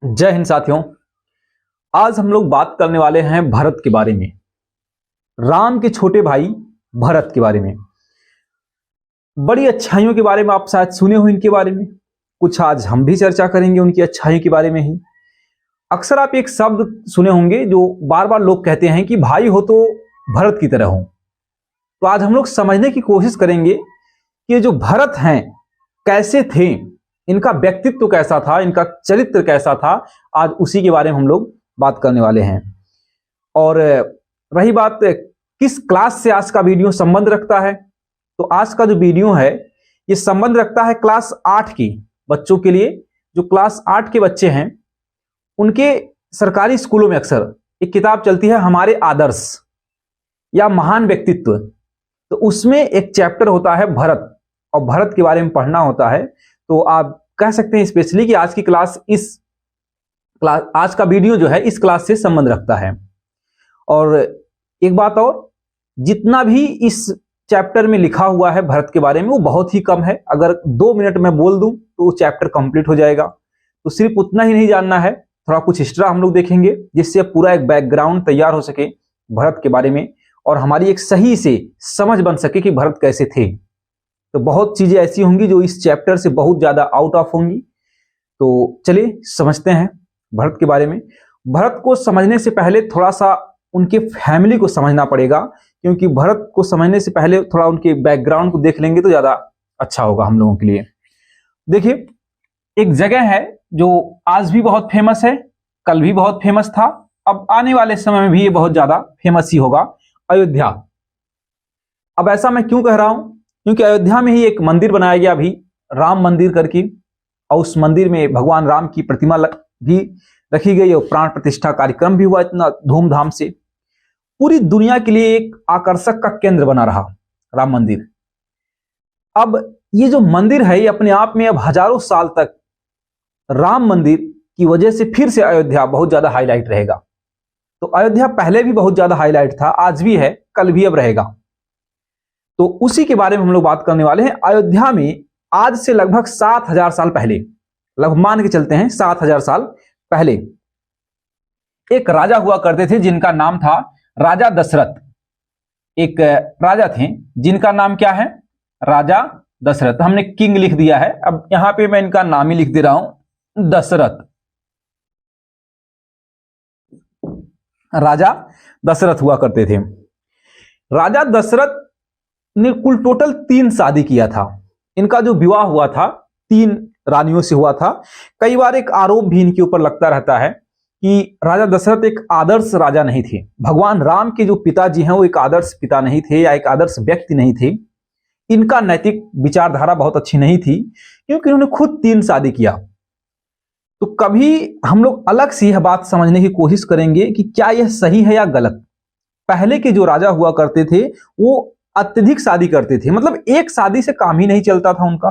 जय हिंद साथियों। आज हम लोग बात करने वाले हैं भरत के बारे में, राम के छोटे भाई भरत के बारे में। बड़ी अच्छाइयों के बारे में आप शायद सुने हो इनके बारे में, कुछ आज हम भी चर्चा करेंगे उनकी अच्छाइयों के बारे में ही। अक्सर आप एक शब्द सुने होंगे जो बार बार लोग कहते हैं कि भाई हो तो भरत की तरह हो। तो आज हम लोग समझने की कोशिश करेंगे कि ये जो भरत हैं कैसे थे, इनका व्यक्तित्व कैसा था, इनका चरित्र कैसा था। आज उसी के बारे में हम लोग बात करने वाले हैं। और रही बात किस क्लास से आज का वीडियो संबंध रखता है, तो आज का जो वीडियो है ये संबंध रखता है क्लास 8 की बच्चों के लिए। जो क्लास 8 के बच्चे हैं उनके सरकारी स्कूलों में अक्सर एक किताब चलती है हमारे आदर्श या महान व्यक्तित्व। तो उसमें एक चैप्टर होता है भरत, और भरत के बारे में पढ़ना होता है। तो आप कह सकते हैं स्पेशली कि आज की क्लास आज का वीडियो जो है इस क्लास से संबंध रखता है। और एक बात और, जितना भी इस चैप्टर में लिखा हुआ है भरत के बारे में वो बहुत ही कम है। अगर 2 मिनट में बोल दूं तो वो चैप्टर कंप्लीट हो जाएगा। तो सिर्फ उतना ही नहीं जानना है, थोड़ा कुछ एक्स्ट्रा हम लोग देखेंगे जिससे पूरा एक बैकग्राउंड तैयार हो सके भरत के बारे में, और हमारी एक सही से समझ बन सके कि भरत कैसे थे। तो बहुत चीजें ऐसी होंगी जो इस चैप्टर से बहुत ज्यादा आउट ऑफ होंगी। तो चलिए समझते हैं भरत के बारे में। भरत को समझने से पहले थोड़ा सा उनके फैमिली को समझना पड़ेगा, क्योंकि भरत को समझने से पहले थोड़ा उनके बैकग्राउंड को देख लेंगे तो ज्यादा अच्छा होगा हम लोगों के लिए। देखिए, एक जगह है जो आज भी बहुत फेमस है, कल भी बहुत फेमस था, अब आने वाले समय में भी ये बहुत ज्यादा फेमस ही होगा, अयोध्या। अब ऐसा मैं क्यों कह रहा हूं, क्योंकि अयोध्या में ही एक मंदिर बनाया गया अभी, राम मंदिर करके, और उस मंदिर में भगवान राम की प्रतिमा भी रखी गई और प्राण प्रतिष्ठा कार्यक्रम भी हुआ इतना धूमधाम से। पूरी दुनिया के लिए एक आकर्षक का केंद्र बना रहा राम मंदिर। अब ये जो मंदिर है ये अपने आप में अब हजारों साल तक राम मंदिर की वजह से फिर से अयोध्या बहुत ज्यादा हाईलाइट रहेगा। तो अयोध्या पहले भी बहुत ज्यादा हाईलाइट था, आज भी है, कल भी अब रहेगा। तो उसी के बारे में हम लोग बात करने वाले हैं। अयोध्या में आज से लगभग 7000 साल पहले, लगभग मान के चलते हैं 7000 साल पहले, एक राजा हुआ करते थे जिनका नाम था राजा दशरथ। एक राजा थे जिनका नाम क्या है, राजा दशरथ। हमने किंग लिख दिया है, अब यहां पे मैं इनका नाम ही लिख दे रहा हूं, दशरथ। राजा दशरथ हुआ करते थे। राजा दशरथ ने कुल टोटल 3 शादी किया था। इनका जो विवाह हुआ था 3 रानियों से हुआ था। कई बार एक आरोप भी इनके ऊपर लगता रहता है कि राजा दशरथ एक आदर्श राजा नहीं थे। भगवान राम के जो पिताजी हैं वो एक आदर्श पिता नहीं थे या एक आदर्श व्यक्ति नहीं थे। इनका नैतिक विचारधारा बहुत अच्छी नहीं थी, क्योंकि इन्होंने खुद 3 शादी किया। तो कभी हम लोग अलग से यह बात समझने की कोशिश करेंगे कि क्या यह सही है या गलत। पहले के जो राजा हुआ करते थे वो अत्यधिक शादी करते थे, मतलब एक शादी से काम ही नहीं चलता था उनका,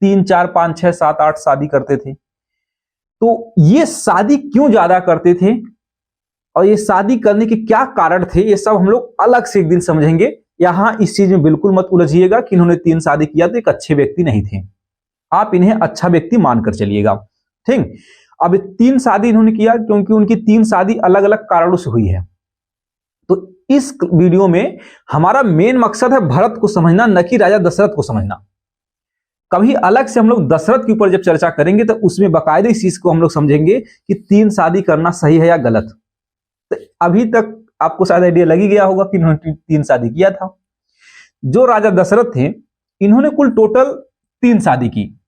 3, 4, 5, 6, 7, 8 शादी करते थे। तो ये शादी क्यों ज्यादा करते थे और ये शादी करने के क्या कारण थे, ये सब हम लोग अलग से एक दिन समझेंगे। यहां इस चीज में बिल्कुल मत उलझिएगा कि इन्होंने 3 शादी किया तो एक अच्छे व्यक्ति नहीं थे। आप इन्हें अच्छा व्यक्ति मानकर चलिएगा, ठीक। अब 3 शादी इन्होंने किया क्योंकि उनकी 3 शादी अलग अलग कारणों से हुई है। तो इस वीडियो में हमारा मेन मकसद है भरत को समझना, न कि राजा दशरथ को समझना। कभी अलग से हम लोग दशरथ के ऊपर जब चर्चा करेंगे तो उसमें बाकायदे इस चीज को हम लोग समझेंगे कि 3 शादी करना सही है या गलत। तो अभी तक आपको शायद आइडिया लग ही गया होगा कि इन्होंने 3 शादी किया था। जो राजा दशरथ थे इन्होंने कुल टोटल 3 शादी की।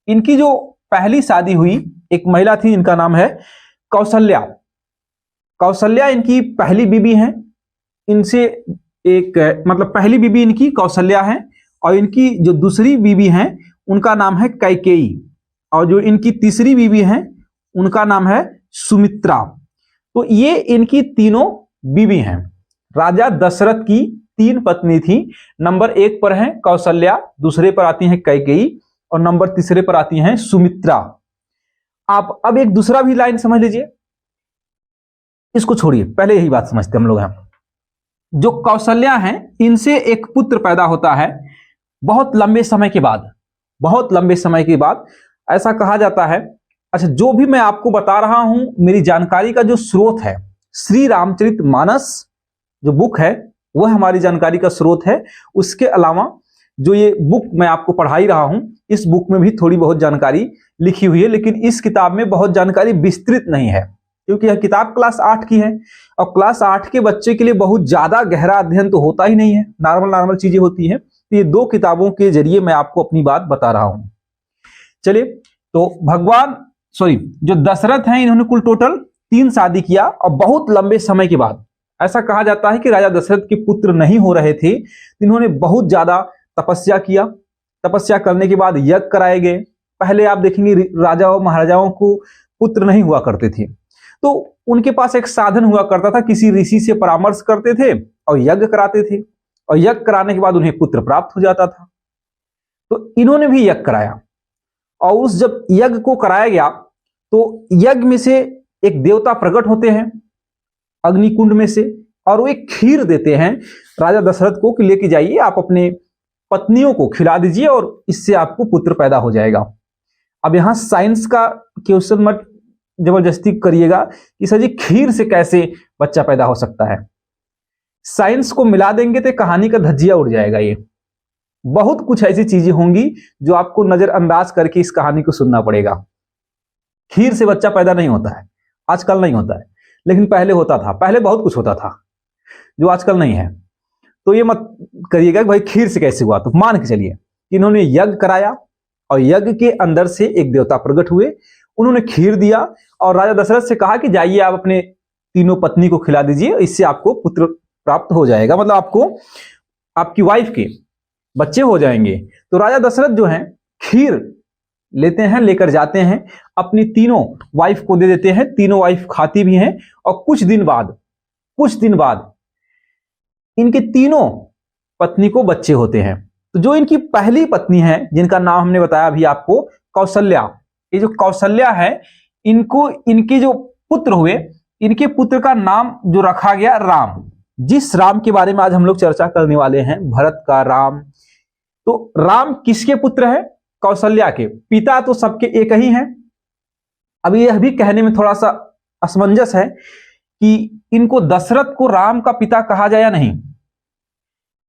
इनकी जो पहली शादी हुई, एक महिला थी इनका नाम है कौशल्या। कौशल्या इनकी पहली बीबी है। इनसे एक मतलब पहली बीबी इनकी कौशल्या है, और इनकी जो दूसरी बीबी है उनका नाम है कैकेयी, और जो इनकी तीसरी बीबी है उनका नाम है सुमित्रा। तो ये इनकी तीनों बीबी हैं। राजा दशरथ की 3 पत्नी थी। नंबर 1 पर है कौशल्या, दूसरे पर आती है कैकेयी, और नंबर तीसरे पर आती हैं सुमित्रा। आप अब एक दूसरा भी लाइन समझ लीजिए, इसको छोड़िए, पहले यही बात समझते हम लोग हैं। जो कौशल्या हैं इनसे एक पुत्र पैदा होता है बहुत लंबे समय के बाद। बहुत लंबे समय के बाद ऐसा कहा जाता है अच्छा, जो भी मैं आपको बता रहा हूं, मेरी जानकारी का जो स्रोत है श्री रामचरितमानस जो बुक है वह हमारी जानकारी का स्रोत है। उसके अलावा जो ये बुक मैं आपको पढ़ाई रहा हूं, इस बुक में भी थोड़ी बहुत जानकारी लिखी हुई है, लेकिन इस किताब में बहुत जानकारी विस्तृत नहीं है, क्योंकि यह किताब क्लास 8 की है और क्लास 8 के बच्चे के लिए बहुत ज्यादा गहरा अध्ययन तो होता ही नहीं है, नॉर्मल चीजें होती हैं। तो ये 2 किताबों के जरिए मैं आपको अपनी बात बता रहा हूं। चलिए, तो जो दशरथ हैं, इन्होंने कुल टोटल 3 शादी किया और बहुत लंबे समय के बाद, ऐसा कहा जाता है कि राजा दशरथ के पुत्र नहीं हो रहे थे, इन्होंने बहुत ज्यादा तपस्या किया। तपस्या करने के बाद यज्ञ कराए गए। पहले आप देखेंगे राजाओं महाराजाओं को पुत्र नहीं हुआ करते थे, तो उनके पास एक साधन हुआ करता था, किसी ऋषि से परामर्श करते थे और यज्ञ कराते थे, और यज्ञ कराने के बाद उन्हें पुत्र प्राप्त हो जाता था। तो इन्होंने भी यज्ञ कराया, और उस जब यज्ञ को कराया गया तो यज्ञ में से एक देवता प्रकट होते हैं अग्निकुंड में से, और वो एक खीर देते हैं राजा दशरथ को कि लेके जाइए, आप अपने पत्नियों को खिला दीजिए और इससे आपको पुत्र पैदा हो जाएगा। अब यहां साइंस का क्वेश्चन मत जबरदस्ती करिएगा कि सर जी खीर से कैसे बच्चा पैदा हो सकता है। साइंस को मिला देंगे तो कहानी का धज्जिया उड़ जाएगा। ये बहुत कुछ ऐसी चीजें होंगी जो आपको नजरअंदाज करके इस कहानी को सुनना पड़ेगा। खीर से बच्चा पैदा नहीं होता है, आजकल नहीं होता है, लेकिन पहले होता था। पहले बहुत कुछ होता था जो आजकल नहीं है। तो ये मत करिएगा कि भाई खीर से कैसे हुआ। तो मान के चलिए कि इन्होंने यज्ञ कराया और यज्ञ के अंदर से एक देवता प्रकट हुए, उन्होंने खीर दिया और राजा दशरथ से कहा कि जाइए आप अपने तीनों पत्नी को खिला दीजिए, इससे आपको पुत्र प्राप्त हो जाएगा, मतलब आपको आपकी वाइफ के बच्चे हो जाएंगे। तो राजा दशरथ जो हैं खीर लेते हैं, लेकर जाते हैं, अपनी तीनों वाइफ को दे देते हैं। तीनों वाइफ खाती भी हैं और कुछ दिन बाद इनके तीनों पत्नी को बच्चे होते हैं। तो जो इनकी पहली पत्नी है, जिनका नाम हमने बताया अभी आपको, कौशल्या, ये जो कौशल्या है, इनको इनके जो पुत्र हुए, इनके पुत्र का नाम जो रखा गया राम। जिस राम के बारे में आज हम लोग चर्चा करने वाले हैं, भरत का राम। तो राम किसके पुत्र है? कौशल्या के। पिता तो सबके एक ही हैं। अब यह भी कहने में थोड़ा सा असमंजस है कि इनको दशरथ को राम का पिता कहा जाए या नहीं,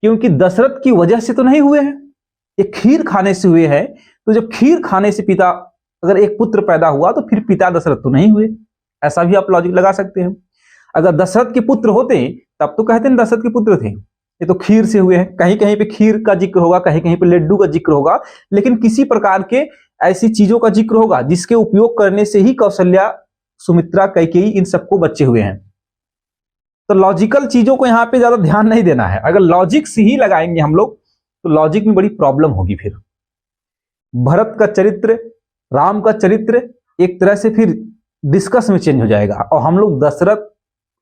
क्योंकि दशरथ की वजह से तो नहीं हुए हैं, ये खीर खाने से हुए हैं। तो जब खीर खाने से पिता, अगर एक पुत्र पैदा हुआ तो फिर पिता दशरथ तो नहीं हुए, ऐसा भी आप लॉजिक लगा सकते हैं। अगर दशरथ के पुत्र होते तब तो कहते हैं दशरथ के पुत्र थे, ये तो खीर से हुए हैं। कहीं कहीं पे खीर का जिक्र होगा, कहीं कहीं पे लड्डू का जिक्र होगा, लेकिन किसी प्रकार के ऐसी चीजों का जिक्र होगा जिसके उपयोग करने से ही कौशल्या, सुमित्रा, कैकेयी इन सबको बच्चे हुए हैं। तो लॉजिकल चीजों को यहां पे ज्यादा ध्यान नहीं देना है। अगर लॉजिक से ही लगाएंगे हम लोग तो लॉजिक में बड़ी प्रॉब्लम होगी। फिर भरत का चरित्र, राम का चरित्र एक तरह से फिर डिस्कस में चेंज हो जाएगा, और हम लोग दशरथ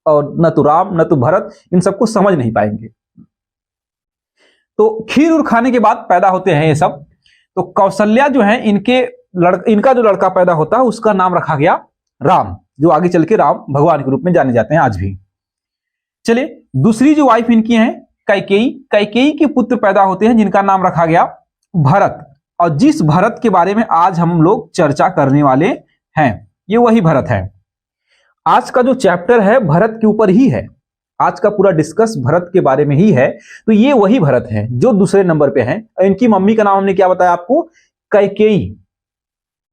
और न तो राम न तो भरत इन सबको समझ नहीं पाएंगे। तो खीर उर खाने के बाद पैदा होते हैं ये सब। तो कौशल्या जो है, इनका जो लड़का पैदा होता है उसका नाम रखा गया राम, जो आगे चल के राम भगवान के रूप में जाने जाते हैं आज भी। चलिए, दूसरी जो वाइफ इनकी है कैकेयी, कैकेयी के पुत्र पैदा होते हैं जिनका नाम रखा गया भरत। और जिस भरत के बारे में आज हम लोग चर्चा करने वाले हैं, ये वही भरत है। आज का जो चैप्टर है भरत के ऊपर ही है, आज का पूरा डिस्कस भरत के बारे में ही है। तो ये वही भरत है जो दूसरे नंबर पे हैं। इनकी मम्मी का नाम हमने क्या बताया आपको? कैकेयी।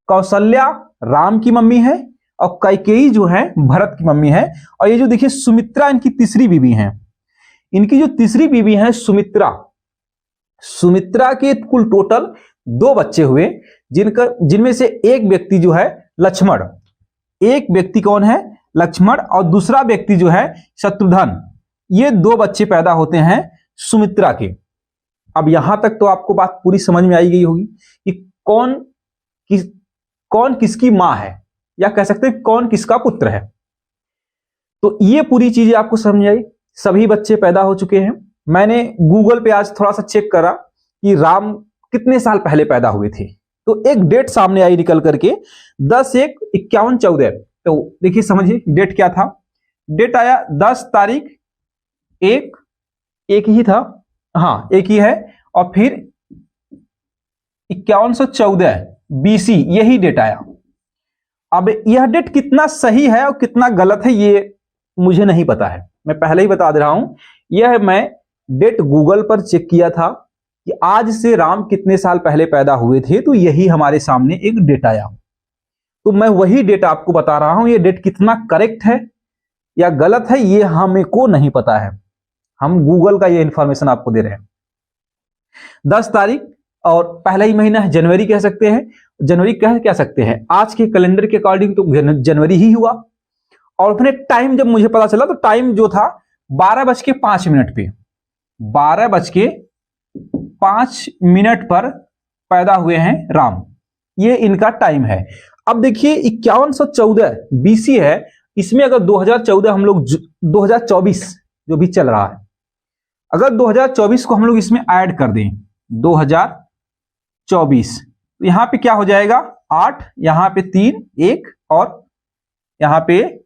कौशल्या राम की मम्मी है और कैकेयी जो है भरत की मम्मी है। और ये जो देखिए सुमित्रा इनकी तीसरी बीवी है। इनकी जो तीसरी बीवी है सुमित्रा, सुमित्रा के कुल टोटल 2 बच्चे हुए, जिनमें से एक व्यक्ति जो है लक्ष्मण। एक व्यक्ति कौन है? लक्ष्मण। और दूसरा व्यक्ति जो है शत्रुघ्न। ये 2 बच्चे पैदा होते हैं सुमित्रा के। अब यहां तक तो आपको बात पूरी समझ में आई गई होगी कि कौन किसकी मां है, या कह सकते हैं कौन किसका पुत्र है। तो ये पूरी चीजें आपको समझ आई। सभी बच्चे पैदा हो चुके हैं। मैंने गूगल पे आज थोड़ा सा चेक करा कि राम कितने साल पहले पैदा हुए थे, तो एक डेट सामने आई निकल करके 10/1/5114। तो देखिए समझिए डेट क्या था। डेट आया 10 तारीख, एक ही था, हाँ एक ही है, और फिर 5114 BC, यही डेट आया। अब यह डेट कितना सही है और कितना गलत है ये मुझे नहीं पता है, मैं पहले ही बता दे रहा हूं। यह मैं डेट गूगल पर चेक किया था कि आज से राम कितने साल पहले पैदा हुए थे, तो यही हमारे सामने एक डेट आया। तो मैं वही डेट आपको बता रहा हूं। ये डेट कितना करेक्ट है या गलत है ये हमें को नहीं पता है, हम गूगल का ये इंफॉर्मेशन आपको दे रहे हैं। 10 तारीख और पहला ही महीना है, जनवरी कह सकते हैं। जनवरी कह क्या सकते हैं, आज के कैलेंडर के अकॉर्डिंग तो जनवरी ही हुआ। और अपने टाइम जब मुझे पता चला तो टाइम जो था 12:05 पे, 12:05 पर पैदा हुए हैं राम, ये इनका टाइम है। अब देखिए 5114 बीसी है, इसमें अगर 2014 हम लोग 2024 जो भी चल रहा है, अगर 2024 को हम लोग इसमें ऐड कर दें 2024, तो यहां पे क्या हो जाएगा 8, यहां पे 3 1 और यहां पे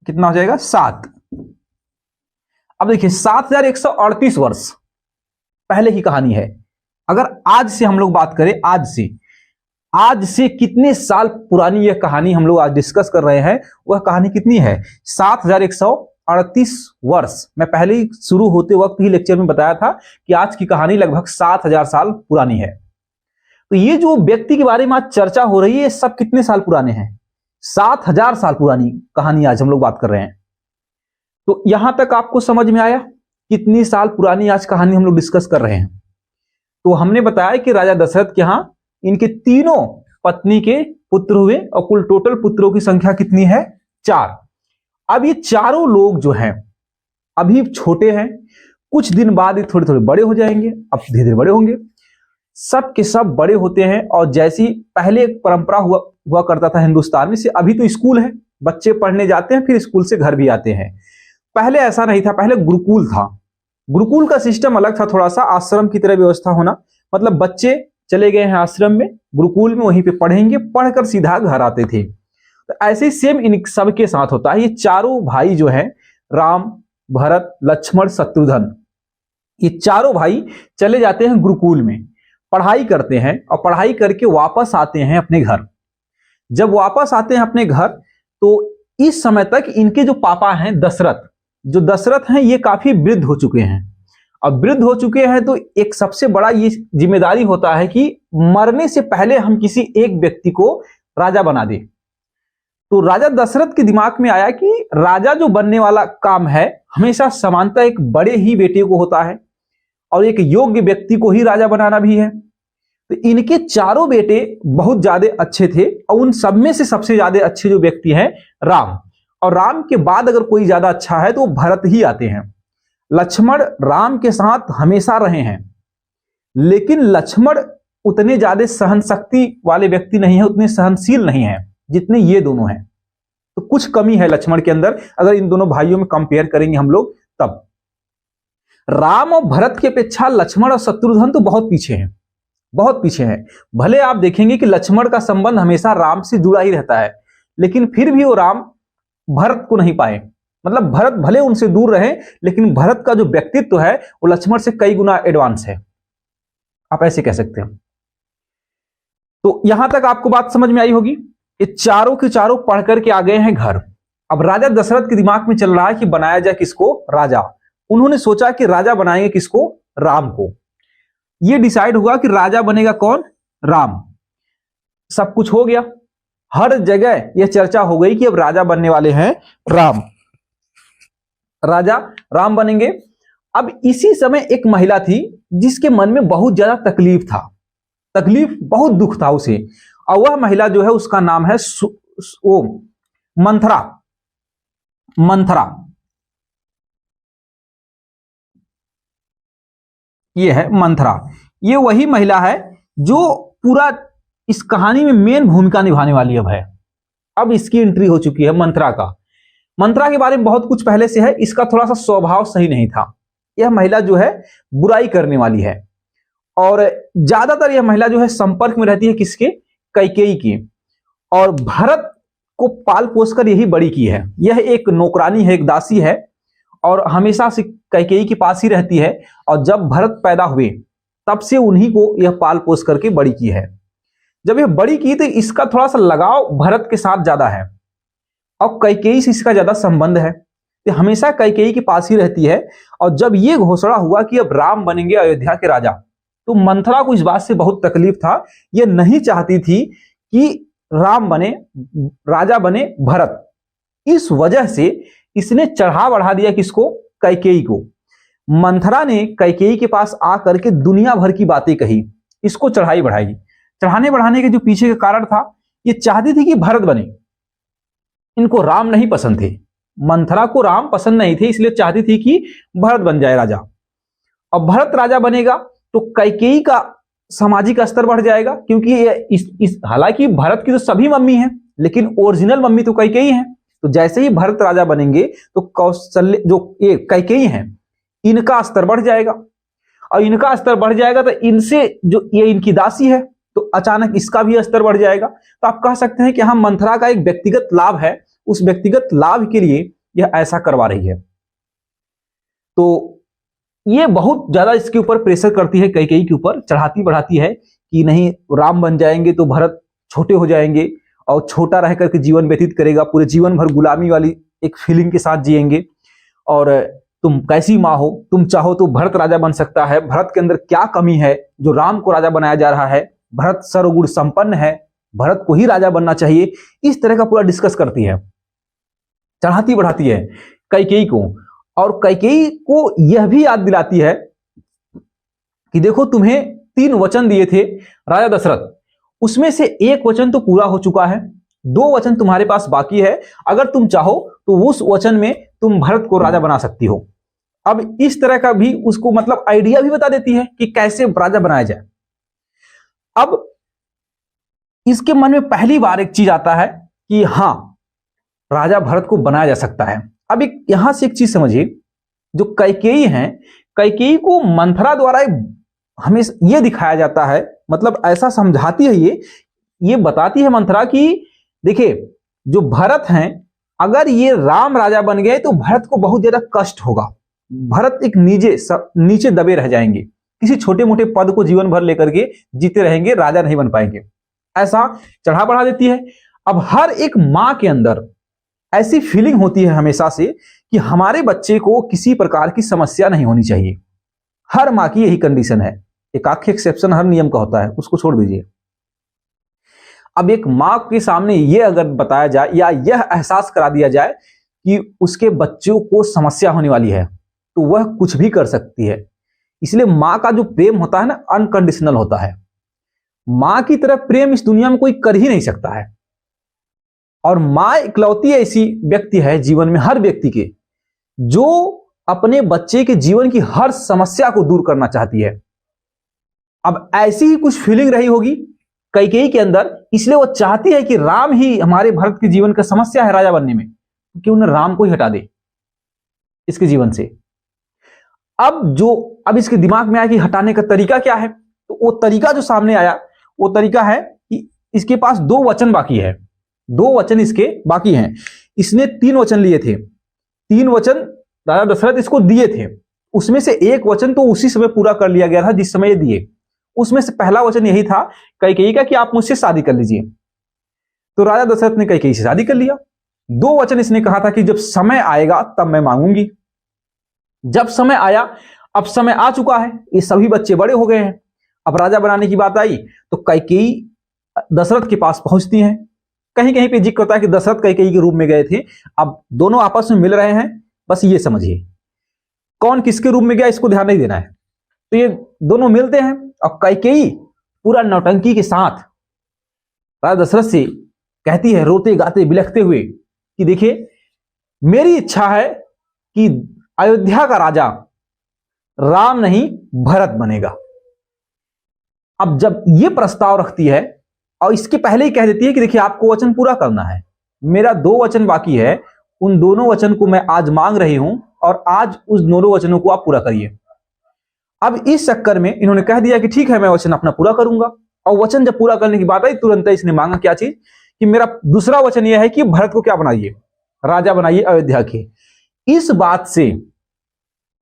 कितना हो जाएगा 7। अब देखिए 7138 वर्ष पहले की कहानी है। अगर आज से हम लोग बात करें, आज से कितने साल पुरानी यह कहानी हम लोग आज डिस्कस कर रहे हैं, वह कहानी कितनी है 7138 वर्ष। मैं पहले ही शुरू होते वक्त ही लेक्चर में बताया था कि आज की कहानी लगभग 7000 साल पुरानी है। तो ये जो व्यक्ति के बारे में आज चर्चा हो रही है, सब कितने साल पुराने हैं, 7000 साल पुरानी कहानी आज हम लोग बात कर रहे हैं। तो यहां तक आपको समझ में आया कितनी साल पुरानी आज कहानी हम लोग डिस्कस कर रहे हैं। तो हमने बताया कि राजा दशरथ के यहां इनके तीनों पत्नी के पुत्र हुए और कुल टोटल पुत्रों की संख्या कितनी है 4। अब ये चारों लोग जो हैं अभी छोटे हैं, कुछ दिन बाद ये थोड़े थोड़े बड़े हो जाएंगे, अब धीरे धीरे बड़े होंगे, सब के सब बड़े होते हैं। और जैसी पहले एक परंपरा हुआ करता था हिंदुस्तान में, से अभी तो स्कूल है, बच्चे पढ़ने जाते हैं फिर स्कूल से घर भी आते हैं। पहले ऐसा नहीं था, पहले गुरुकुल था। गुरुकुल का सिस्टम अलग था, थोड़ा सा आश्रम की तरह व्यवस्था होना, मतलब बच्चे चले गए हैं आश्रम में, गुरुकुल में, वहीं पे पढ़ेंगे, पढ़कर सीधा घर आते थे। तो ऐसे ही सेम इन सबके साथ होता है। ये चारों भाई जो हैं राम, भरत, लक्ष्मण, शत्रुघ्न, ये चारों भाई चले जाते हैं गुरुकुल में, पढ़ाई करते हैं और पढ़ाई करके वापस आते हैं अपने घर। जब वापस आते हैं अपने घर तो इस समय तक इनके जो पापा हैं दशरथ, जो दशरथ हैं ये काफी वृद्ध हो चुके हैं। अब वृद्ध हो चुके हैं तो एक सबसे बड़ा ये जिम्मेदारी होता है कि मरने से पहले हम किसी एक व्यक्ति को राजा बना दें। तो राजा दशरथ के दिमाग में आया कि राजा जो बनने वाला काम है हमेशा समानता एक बड़े ही बेटे को होता है और एक योग्य व्यक्ति को ही राजा बनाना भी है। तो इनके चारों बेटे बहुत ज्यादा अच्छे थे और उन सब में से सबसे ज्यादा अच्छे जो व्यक्ति हैं राम, और राम के बाद अगर कोई ज्यादा अच्छा है तो भरत ही आते हैं। लक्ष्मण राम के साथ हमेशा रहे हैं, लेकिन लक्ष्मण उतने ज्यादा सहन शक्ति वाले व्यक्ति नहीं है, उतने सहनशील नहीं है जितने ये दोनों हैं। तो कुछ कमी है लक्ष्मण के अंदर अगर इन दोनों भाइयों में कंपेयर करेंगे हम लोग तब। राम और भरत की अपेक्षा लक्ष्मण और शत्रुघ्न तो बहुत पीछे हैं, बहुत पीछे हैं। भले आप देखेंगे कि लक्ष्मण का संबंध हमेशा राम से जुड़ा ही रहता है, लेकिन फिर भी वो राम भरत को नहीं पाए। मतलब भरत भले उनसे दूर रहे, लेकिन भरत का जो व्यक्तित्व है वो लक्ष्मण से कई गुना एडवांस है, आप ऐसे कह सकते हैं। तो यहां तक आपको बात समझ में आई होगी। ये चारों के चारों पढ़ करके आ गए हैं घर। अब राजा दशरथ के दिमाग में चल रहा है कि बनाया जाए किसको राजा। उन्होंने सोचा कि राजा बनाएंगे किसको, राम को। यह डिसाइड हुआ कि राजा बनेगा कौन, राम। सब कुछ हो गया, हर जगह यह चर्चा हो गई कि अब राजा बनने वाले हैं राम, राजा राम बनेंगे। अब इसी समय एक महिला थी जिसके मन में बहुत ज्यादा तकलीफ था, बहुत दुख था उसे, और वह महिला जो है उसका नाम है मंथरा। मंथरा ये है मंथरा। ये वही महिला है जो पूरा इस कहानी में मेन भूमिका निभाने वाली अब इसकी एंट्री हो चुकी है मंथरा का। मंथरा के बारे में बहुत कुछ पहले से है, इसका थोड़ा सा स्वभाव सही नहीं था। यह महिला जो है बुराई करने वाली है और ज्यादातर यह महिला जो है संपर्क में रहती है किसके, कैकेयी की, और भरत को पाल पोस कर यही बड़ी की है। यह एक नौकरानी है, एक दासी है और हमेशा से कैकेयी के पास ही रहती है, और जब भरत पैदा हुए तब से उन्हीं को यह पाल पोस करके बड़ी की है। जब ये बड़ी की तो इसका थोड़ा सा लगाव भरत के साथ ज्यादा है और कैकेयी से इसका ज्यादा संबंध है, तो हमेशा कैकेयी के पास ही रहती है। और जब ये घोषणा हुआ कि अब राम बनेंगे अयोध्या के राजा, तो मंथरा को इस बात से बहुत तकलीफ था। ये नहीं चाहती थी कि राम बने, राजा बने भरत। इस वजह से इसने चढ़ा बढ़ा दिया किसको, कैकेयी को। मंथरा ने कैकेयी के पास आकर के दुनिया भर की बातें कही, इसको चढ़ाई बढ़ाई। चढ़ाने बढ़ाने के जो पीछे का कारण था, ये चाहती थी कि भरत बने, इनको राम नहीं पसंद थे, मंथरा को राम पसंद नहीं थे, इसलिए चाहती थी कि भरत बन जाए राजा। अब भरत राजा बनेगा तो कैकेयी का सामाजिक स्तर बढ़ जाएगा, क्योंकि हालांकि भरत की तो सभी मम्मी हैं, लेकिन ओरिजिनल मम्मी तो कैकेयी है। तो जैसे ही भरत राजा बनेंगे तो कौशल्य जो ये कैकेयी हैं, इनका स्तर बढ़ जाएगा, और इनका स्तर बढ़ जाएगा तो इनसे जो ये इनकी दासी है, तो अचानक इसका भी स्तर बढ़ जाएगा। तो आप कह सकते हैं कि हम मंथरा का एक व्यक्तिगत लाभ है, उस व्यक्तिगत लाभ के लिए यह ऐसा करवा रही है। तो ये बहुत ज्यादा इसके ऊपर प्रेशर करती है, कैकेयी के ऊपर चढ़ाती बढ़ाती है कि नहीं राम बन जाएंगे तो भरत छोटे हो जाएंगे और छोटा रह करके जीवन व्यतीत करेगा, पूरे जीवन भर गुलामी वाली एक फीलिंग के साथ जिएंगे। और तुम कैसी माँ हो, तुम चाहो तो भरत राजा बन सकता है, भरत के अंदर क्या कमी है जो राम को राजा बनाया जा रहा है, भरत सर्वगुण संपन्न है, भरत को ही राजा बनना चाहिए। इस तरह का पूरा डिस्कस करती है, चढ़ाती बढ़ाती है कैकेयी को। और कैकेयी को यह भी याद दिलाती है कि देखो तुम्हें 3 वचन दिए थे राजा दशरथ, उसमें से 1 वचन तो पूरा हो चुका है, 2 वचन तुम्हारे पास बाकी है। अगर तुम चाहो तो उस वचन में तुम भरत को राजा बना सकती हो। अब इस तरह का भी उसको मतलब आइडिया भी बता देती है कि कैसे राजा बनाया जाए। अब इसके मन में पहली बार एक चीज आता है कि हां, राजा भरत को बनाया जा सकता है। अब एक यहां से एक चीज समझिए, जो कैकेयी हैं, कैकेयी को मंथरा द्वारा हमेशा ये दिखाया जाता है, मतलब ऐसा समझाती है, ये बताती है मंथरा कि देखिए जो भरत हैं, अगर ये राम राजा बन गए तो भरत को बहुत ज्यादा कष्ट होगा, भरत एक नीचे दबे रह जाएंगे, किसी छोटे मोटे पद को जीवन भर लेकर के जीते रहेंगे, राजा नहीं बन पाएंगे, ऐसा चढ़ा बढ़ा देती है। अब हर एक मां के अंदर ऐसी फीलिंग होती है हमेशा से कि हमारे बच्चे को किसी प्रकार की समस्या नहीं होनी चाहिए। हर मां की यही कंडीशन है, एक आखिर एक्सेप्शन हर नियम का होता है, उसको छोड़ दीजिए। अब एक मां के सामने यह अगर बताया जाए या यह एहसास करा दिया जाए कि उसके बच्चों को समस्या होने वाली है, तो वह कुछ भी कर सकती है। इसलिए मां का जो प्रेम होता है ना, अनकंडीशनल होता है। मां की तरफ प्रेम इस दुनिया में कोई कर ही नहीं सकता है। और मां इकलौती ऐसी व्यक्ति है जीवन में हर व्यक्ति के, जो अपने बच्चे के जीवन की हर समस्या को दूर करना चाहती है। अब ऐसी ही कुछ फीलिंग रही होगी कैकेयी के अंदर, इसलिए वो चाहती है कि राम ही हमारे भरत के जीवन का समस्या है राजा बनने में, कि उन्हें राम को ही हटा दे इसके जीवन से। अब इसके दिमाग में आया कि हटाने का तरीका क्या है, तो वो तरीका जो सामने आया वो तरीका है कि इसके पास 2 वचन बाकी है, 2 वचन इसके बाकी हैं। इसने 3 वचन लिए थे, 3 वचन राजा दशरथ इसको दिए थे, उसमें से 1 वचन तो उसी समय पूरा कर लिया गया था जिस समय ये दिए। उसमें से पहला वचन यही था कैकेयी का कि आप मुझसे शादी कर लीजिए। तो राजा दशरथ ने कैकेयी से शादी कर लिया। 2 वचन इसने कहा था कि जब समय आएगा तब मैं मांगूंगी। जब समय आया, अब समय आ चुका है, ये सभी बच्चे बड़े हो गए हैं, अब राजा बनाने की बात आई तो कैकेयी दशरथ के पास पहुंचती हैं। कहीं कहीं पे जिक्र होता है कि दशरथ कैकेयी के रूप में गए थे। अब दोनों आपस में मिल रहे हैं, बस ये समझिए कौन किसके रूप में गया इसको ध्यान नहीं देना है। तो ये दोनों मिलते हैं और कैकेयी पूरा नौटंकी के साथ राजा दशरथ से कहती है, रोते गाते बिलखते हुए, कि देखिए मेरी इच्छा है कि अयोध्या का राजा राम नहीं भरत बनेगा। अब जब ये प्रस्ताव रखती है और इसके पहले ही कह देती है कि देखिए आपको वचन पूरा करना है, मेरा 2 वचन बाकी है, उन दोनों वचन को मैं आज मांग रही हूं और आज उस दोनों वचनों को आप पूरा करिए। अब इस चक्कर में इन्होंने कह दिया कि ठीक है मैं वचन अपना पूरा करूंगा। और वचन जब पूरा करने की बात आई तुरंत इसने मांगा क्या चीज, कि मेरा दूसरा वचन यह है कि भरत को क्या बनाइए, राजा बनाइए अयोध्या के। इस बात से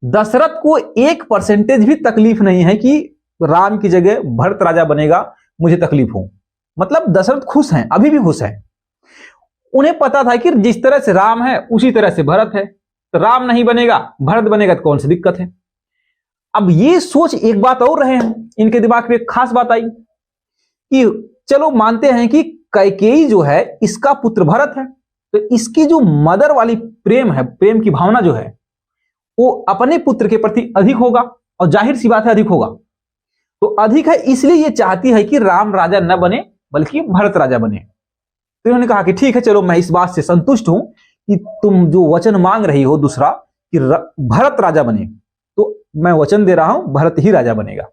दशरथ को 1% भी तकलीफ नहीं है कि राम की जगह भरत राजा बनेगा, मुझे तकलीफ हो। मतलब दशरथ खुश हैं, अभी भी खुश हैं। उन्हें पता था कि जिस तरह से राम है उसी तरह से भरत है, तो राम नहीं बनेगा भरत बनेगा तो कौन सी दिक्कत है। अब ये सोच एक बात और रहे हैं, इनके दिमाग में एक खास बात आई कि चलो मानते हैं कि कैकेयी जो है इसका पुत्र भरत है, तो इसकी जो मदर वाली प्रेम है, प्रेम की भावना जो है वो अपने पुत्र के प्रति अधिक होगा, और जाहिर सी बात है अधिक होगा। तो अधिक है इसलिए ये चाहती है कि राम राजा न बने बल्कि भरत राजा बने। तो इन्होंने कहा कि ठीक है चलो मैं इस बात से संतुष्ट हूं कि तुम जो वचन मांग रही हो दूसरा कि भरत राजा बने, तो मैं वचन दे रहा हूं भरत ही राजा बनेगा,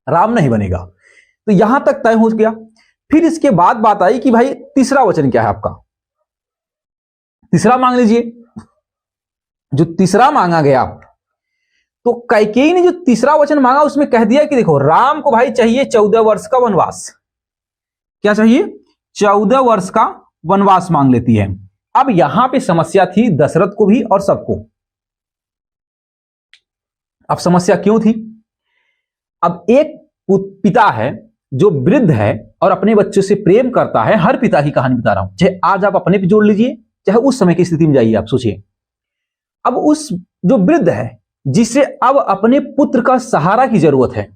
राम नहीं बनेगा। तो यहां तक तय हो गया। फिर इसके बाद बात आई कि भाई तीसरा वचन क्या है आपका, तीसरा मांग लीजिए। जो तीसरा मांगा गया, तो कैकेयी ने जो तीसरा वचन मांगा उसमें कह दिया कि देखो राम को भाई चाहिए 14 वर्ष का वनवास। क्या चाहिए? 14 वर्ष का वनवास मांग लेती है। अब यहां पे समस्या थी दशरथ को भी और सबको। अब समस्या क्यों थी? अब एक पिता है जो वृद्ध है और अपने बच्चों से प्रेम करता है, हर पिता की कहानी बता रहा हूं, चाहे आज आप अपने पे जोड़ लीजिए चाहे उस समय की स्थिति में जाइए, आप सोचिए। अब उस जो वृद्ध है जिसे अब अपने पुत्र का सहारा की जरूरत है,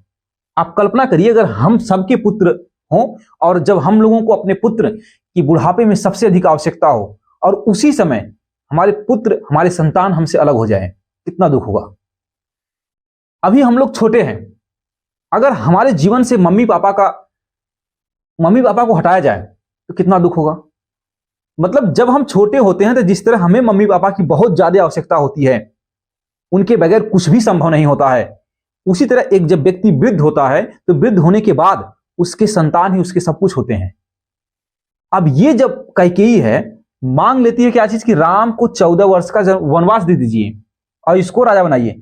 आप कल्पना करिए अगर हम सबके पुत्र हों और जब हम लोगों को अपने पुत्र की बुढ़ापे में सबसे अधिक आवश्यकता हो और उसी समय हमारे पुत्र हमारे संतान हमसे अलग हो जाए, कितना दुख होगा। अभी हम लोग छोटे हैं, अगर हमारे जीवन से मम्मी पापा को हटाया जाए तो कितना दुख होगा। मतलब जब हम छोटे होते हैं तो जिस तरह हमें मम्मी पापा की बहुत ज्यादा आवश्यकता होती है, उनके बगैर कुछ भी संभव नहीं होता है, उसी तरह एक जब व्यक्ति वृद्ध होता है तो वृद्ध होने के बाद उसके संतान ही उसके सब कुछ होते हैं। अब ये जब कैकेयी है मांग लेती है क्या चीज कि राम को 14 वर्ष का वनवास दे दीजिए और इसको राजा बनाइए।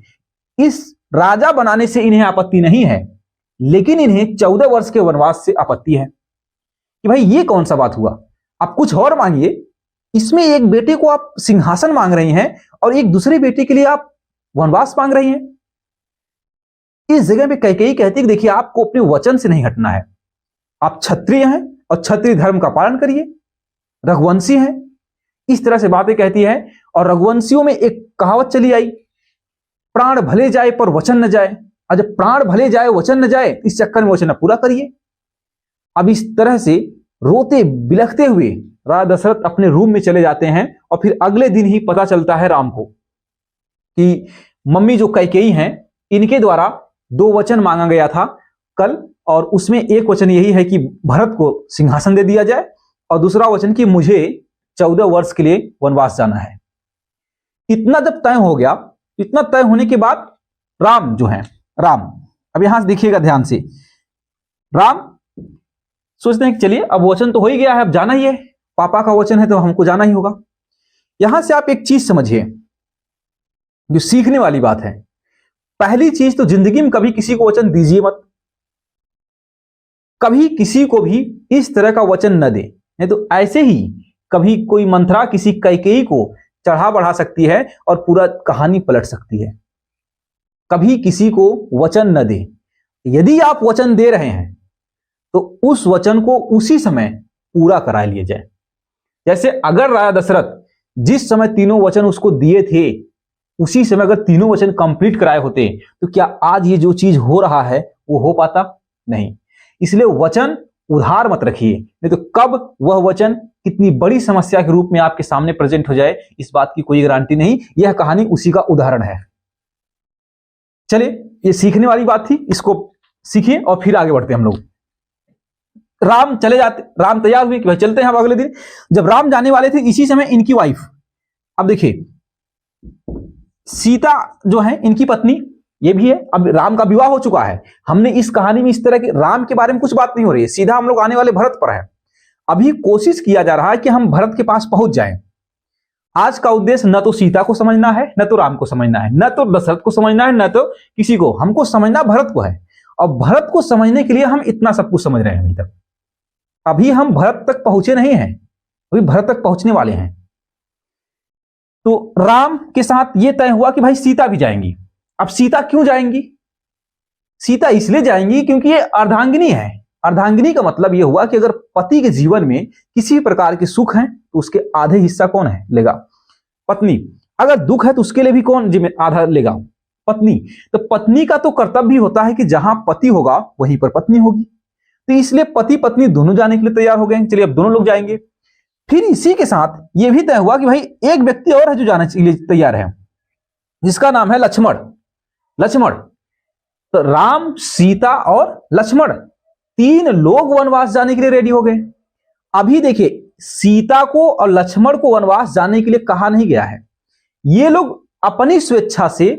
इस राजा बनाने से इन्हें आपत्ति नहीं है, लेकिन इन्हें 14 वर्ष के वनवास से आपत्ति है कि भाई ये कौन सा बात हुआ, आप कुछ और मांगिए। इसमें एक बेटे को आप सिंहासन मांग रही हैं और एक दूसरे बेटे के लिए आप वनवास मांग रही हैं। इस जगह पे कैकेयी कहती है कि देखिए आपको अपने वचन से नहीं हटना है, आप क्षत्रिय हैं और क्षत्रिय धर्म का पालन करिए, रघुवंशी हैं, इस तरह से बातें कहती है। और रघुवंशियों में एक कहावत चली आई, प्राण भले जाए पर वचन न जाए, और जब प्राण भले जाए वचन न जाए इस चक्कर में वचन पूरा करिए। अब इस तरह से रोते बिलखते हुए राजा दशरथ अपने रूम में चले जाते हैं और फिर अगले दिन ही पता चलता है राम को कि मम्मी जो कैकेयी हैं इनके द्वारा 2 वचन मांगा गया था कल, और उसमें एक वचन यही है कि भरत को सिंहासन दे दिया जाए और दूसरा वचन कि मुझे 14 वर्ष के लिए वनवास जाना है। इतना जब तय हो गया, इतना तय होने के बाद राम जो है, राम अब यहां से देखिएगा ध्यान से, राम सोचते हैं कि चलिए अब वचन तो हो ही गया है, अब जाना ही है, पापा का वचन है तो हमको जाना ही होगा। यहां से आप एक चीज समझिए जो सीखने वाली बात है। पहली चीज तो जिंदगी में कभी किसी को वचन दीजिए मत, कभी किसी को भी इस तरह का वचन न दे, नहीं तो ऐसे ही कभी कोई मंथरा किसी कैकेयी को चढ़ा बढ़ा सकती है और पूरा कहानी पलट सकती है। कभी किसी को वचन न दे, यदि आप वचन दे रहे हैं तो उस वचन को उसी समय पूरा करा लिए जाए। जैसे अगर राजा दशरथ जिस समय तीनों वचन उसको दिए थे उसी समय अगर तीनों वचन कंप्लीट कराए होते तो क्या आज ये जो चीज हो रहा है वो हो पाता? नहीं। इसलिए वचन उधार मत रखिए, नहीं तो कब वह वचन कितनी बड़ी समस्या के रूप में आपके सामने प्रेजेंट हो जाए इस बात की कोई गारंटी नहीं। यह कहानी उसी का उदाहरण है। चलिए ये सीखने वाली बात थी, इसको सीखिए और फिर आगे बढ़ते हम लोग। राम चले जाते, राम तैयार हुए कि भाई चलते हैं। अब अगले दिन जब राम जाने वाले थे इसी समय इनकी वाइफ, अब देखिए सीता जो है इनकी पत्नी ये भी है, अब राम का विवाह हो चुका है। हमने इस कहानी में इस तरह के राम के बारे में कुछ बात नहीं हो रही है, सीधा हम लोग आने वाले भरत पर है। अभी कोशिश किया जा रहा है कि हम भरत के पास पहुंच जाएं। आज का उद्देश्य न तो सीता को समझना है, न तो राम को समझना है, न तो दशरथ को समझना है, न तो किसी को, हमको समझना भरत को है। और भरत को समझने के लिए हम इतना सब कुछ समझ रहे हैं। अभी तक अभी हम भरत तक पहुंचे नहीं हैं, अभी भरत तक पहुंचने वाले हैं। तो राम के साथ यह तय हुआ कि भाई सीता भी जाएंगी। अब सीता क्यों जाएंगी? सीता इसलिए जाएंगी क्योंकि ये अर्धांगिनी है, अर्धांगिनी का मतलब यह हुआ कि अगर पति के जीवन में किसी प्रकार के सुख हैं तो उसके आधे हिस्सा कौन है लेगा? पत्नी। अगर दुख है तो उसके लिए भी कौन जिम्मे आधा लेगा? पत्नी। तो पत्नी का तो कर्तव्य भी होता है कि जहां पति होगा वहीं पर पत्नी होगी, तो इसलिए पति पत्नी दोनों जाने के लिए तैयार हो गए। चलिए अब दोनों लोग जाएंगे। फिर इसी के साथ यह भी तय हुआ कि भाई एक व्यक्ति और है जो जाने के लिए तैयार है, जिसका नाम है लक्ष्मण। लक्ष्मण। तो राम, सीता और लक्ष्मण 3 लोग वनवास जाने के लिए रेडी हो गए। अभी देखिए, सीता को और लक्ष्मण को वनवास जाने के लिए कहा नहीं गया है। ये लोग अपनी स्वेच्छा से,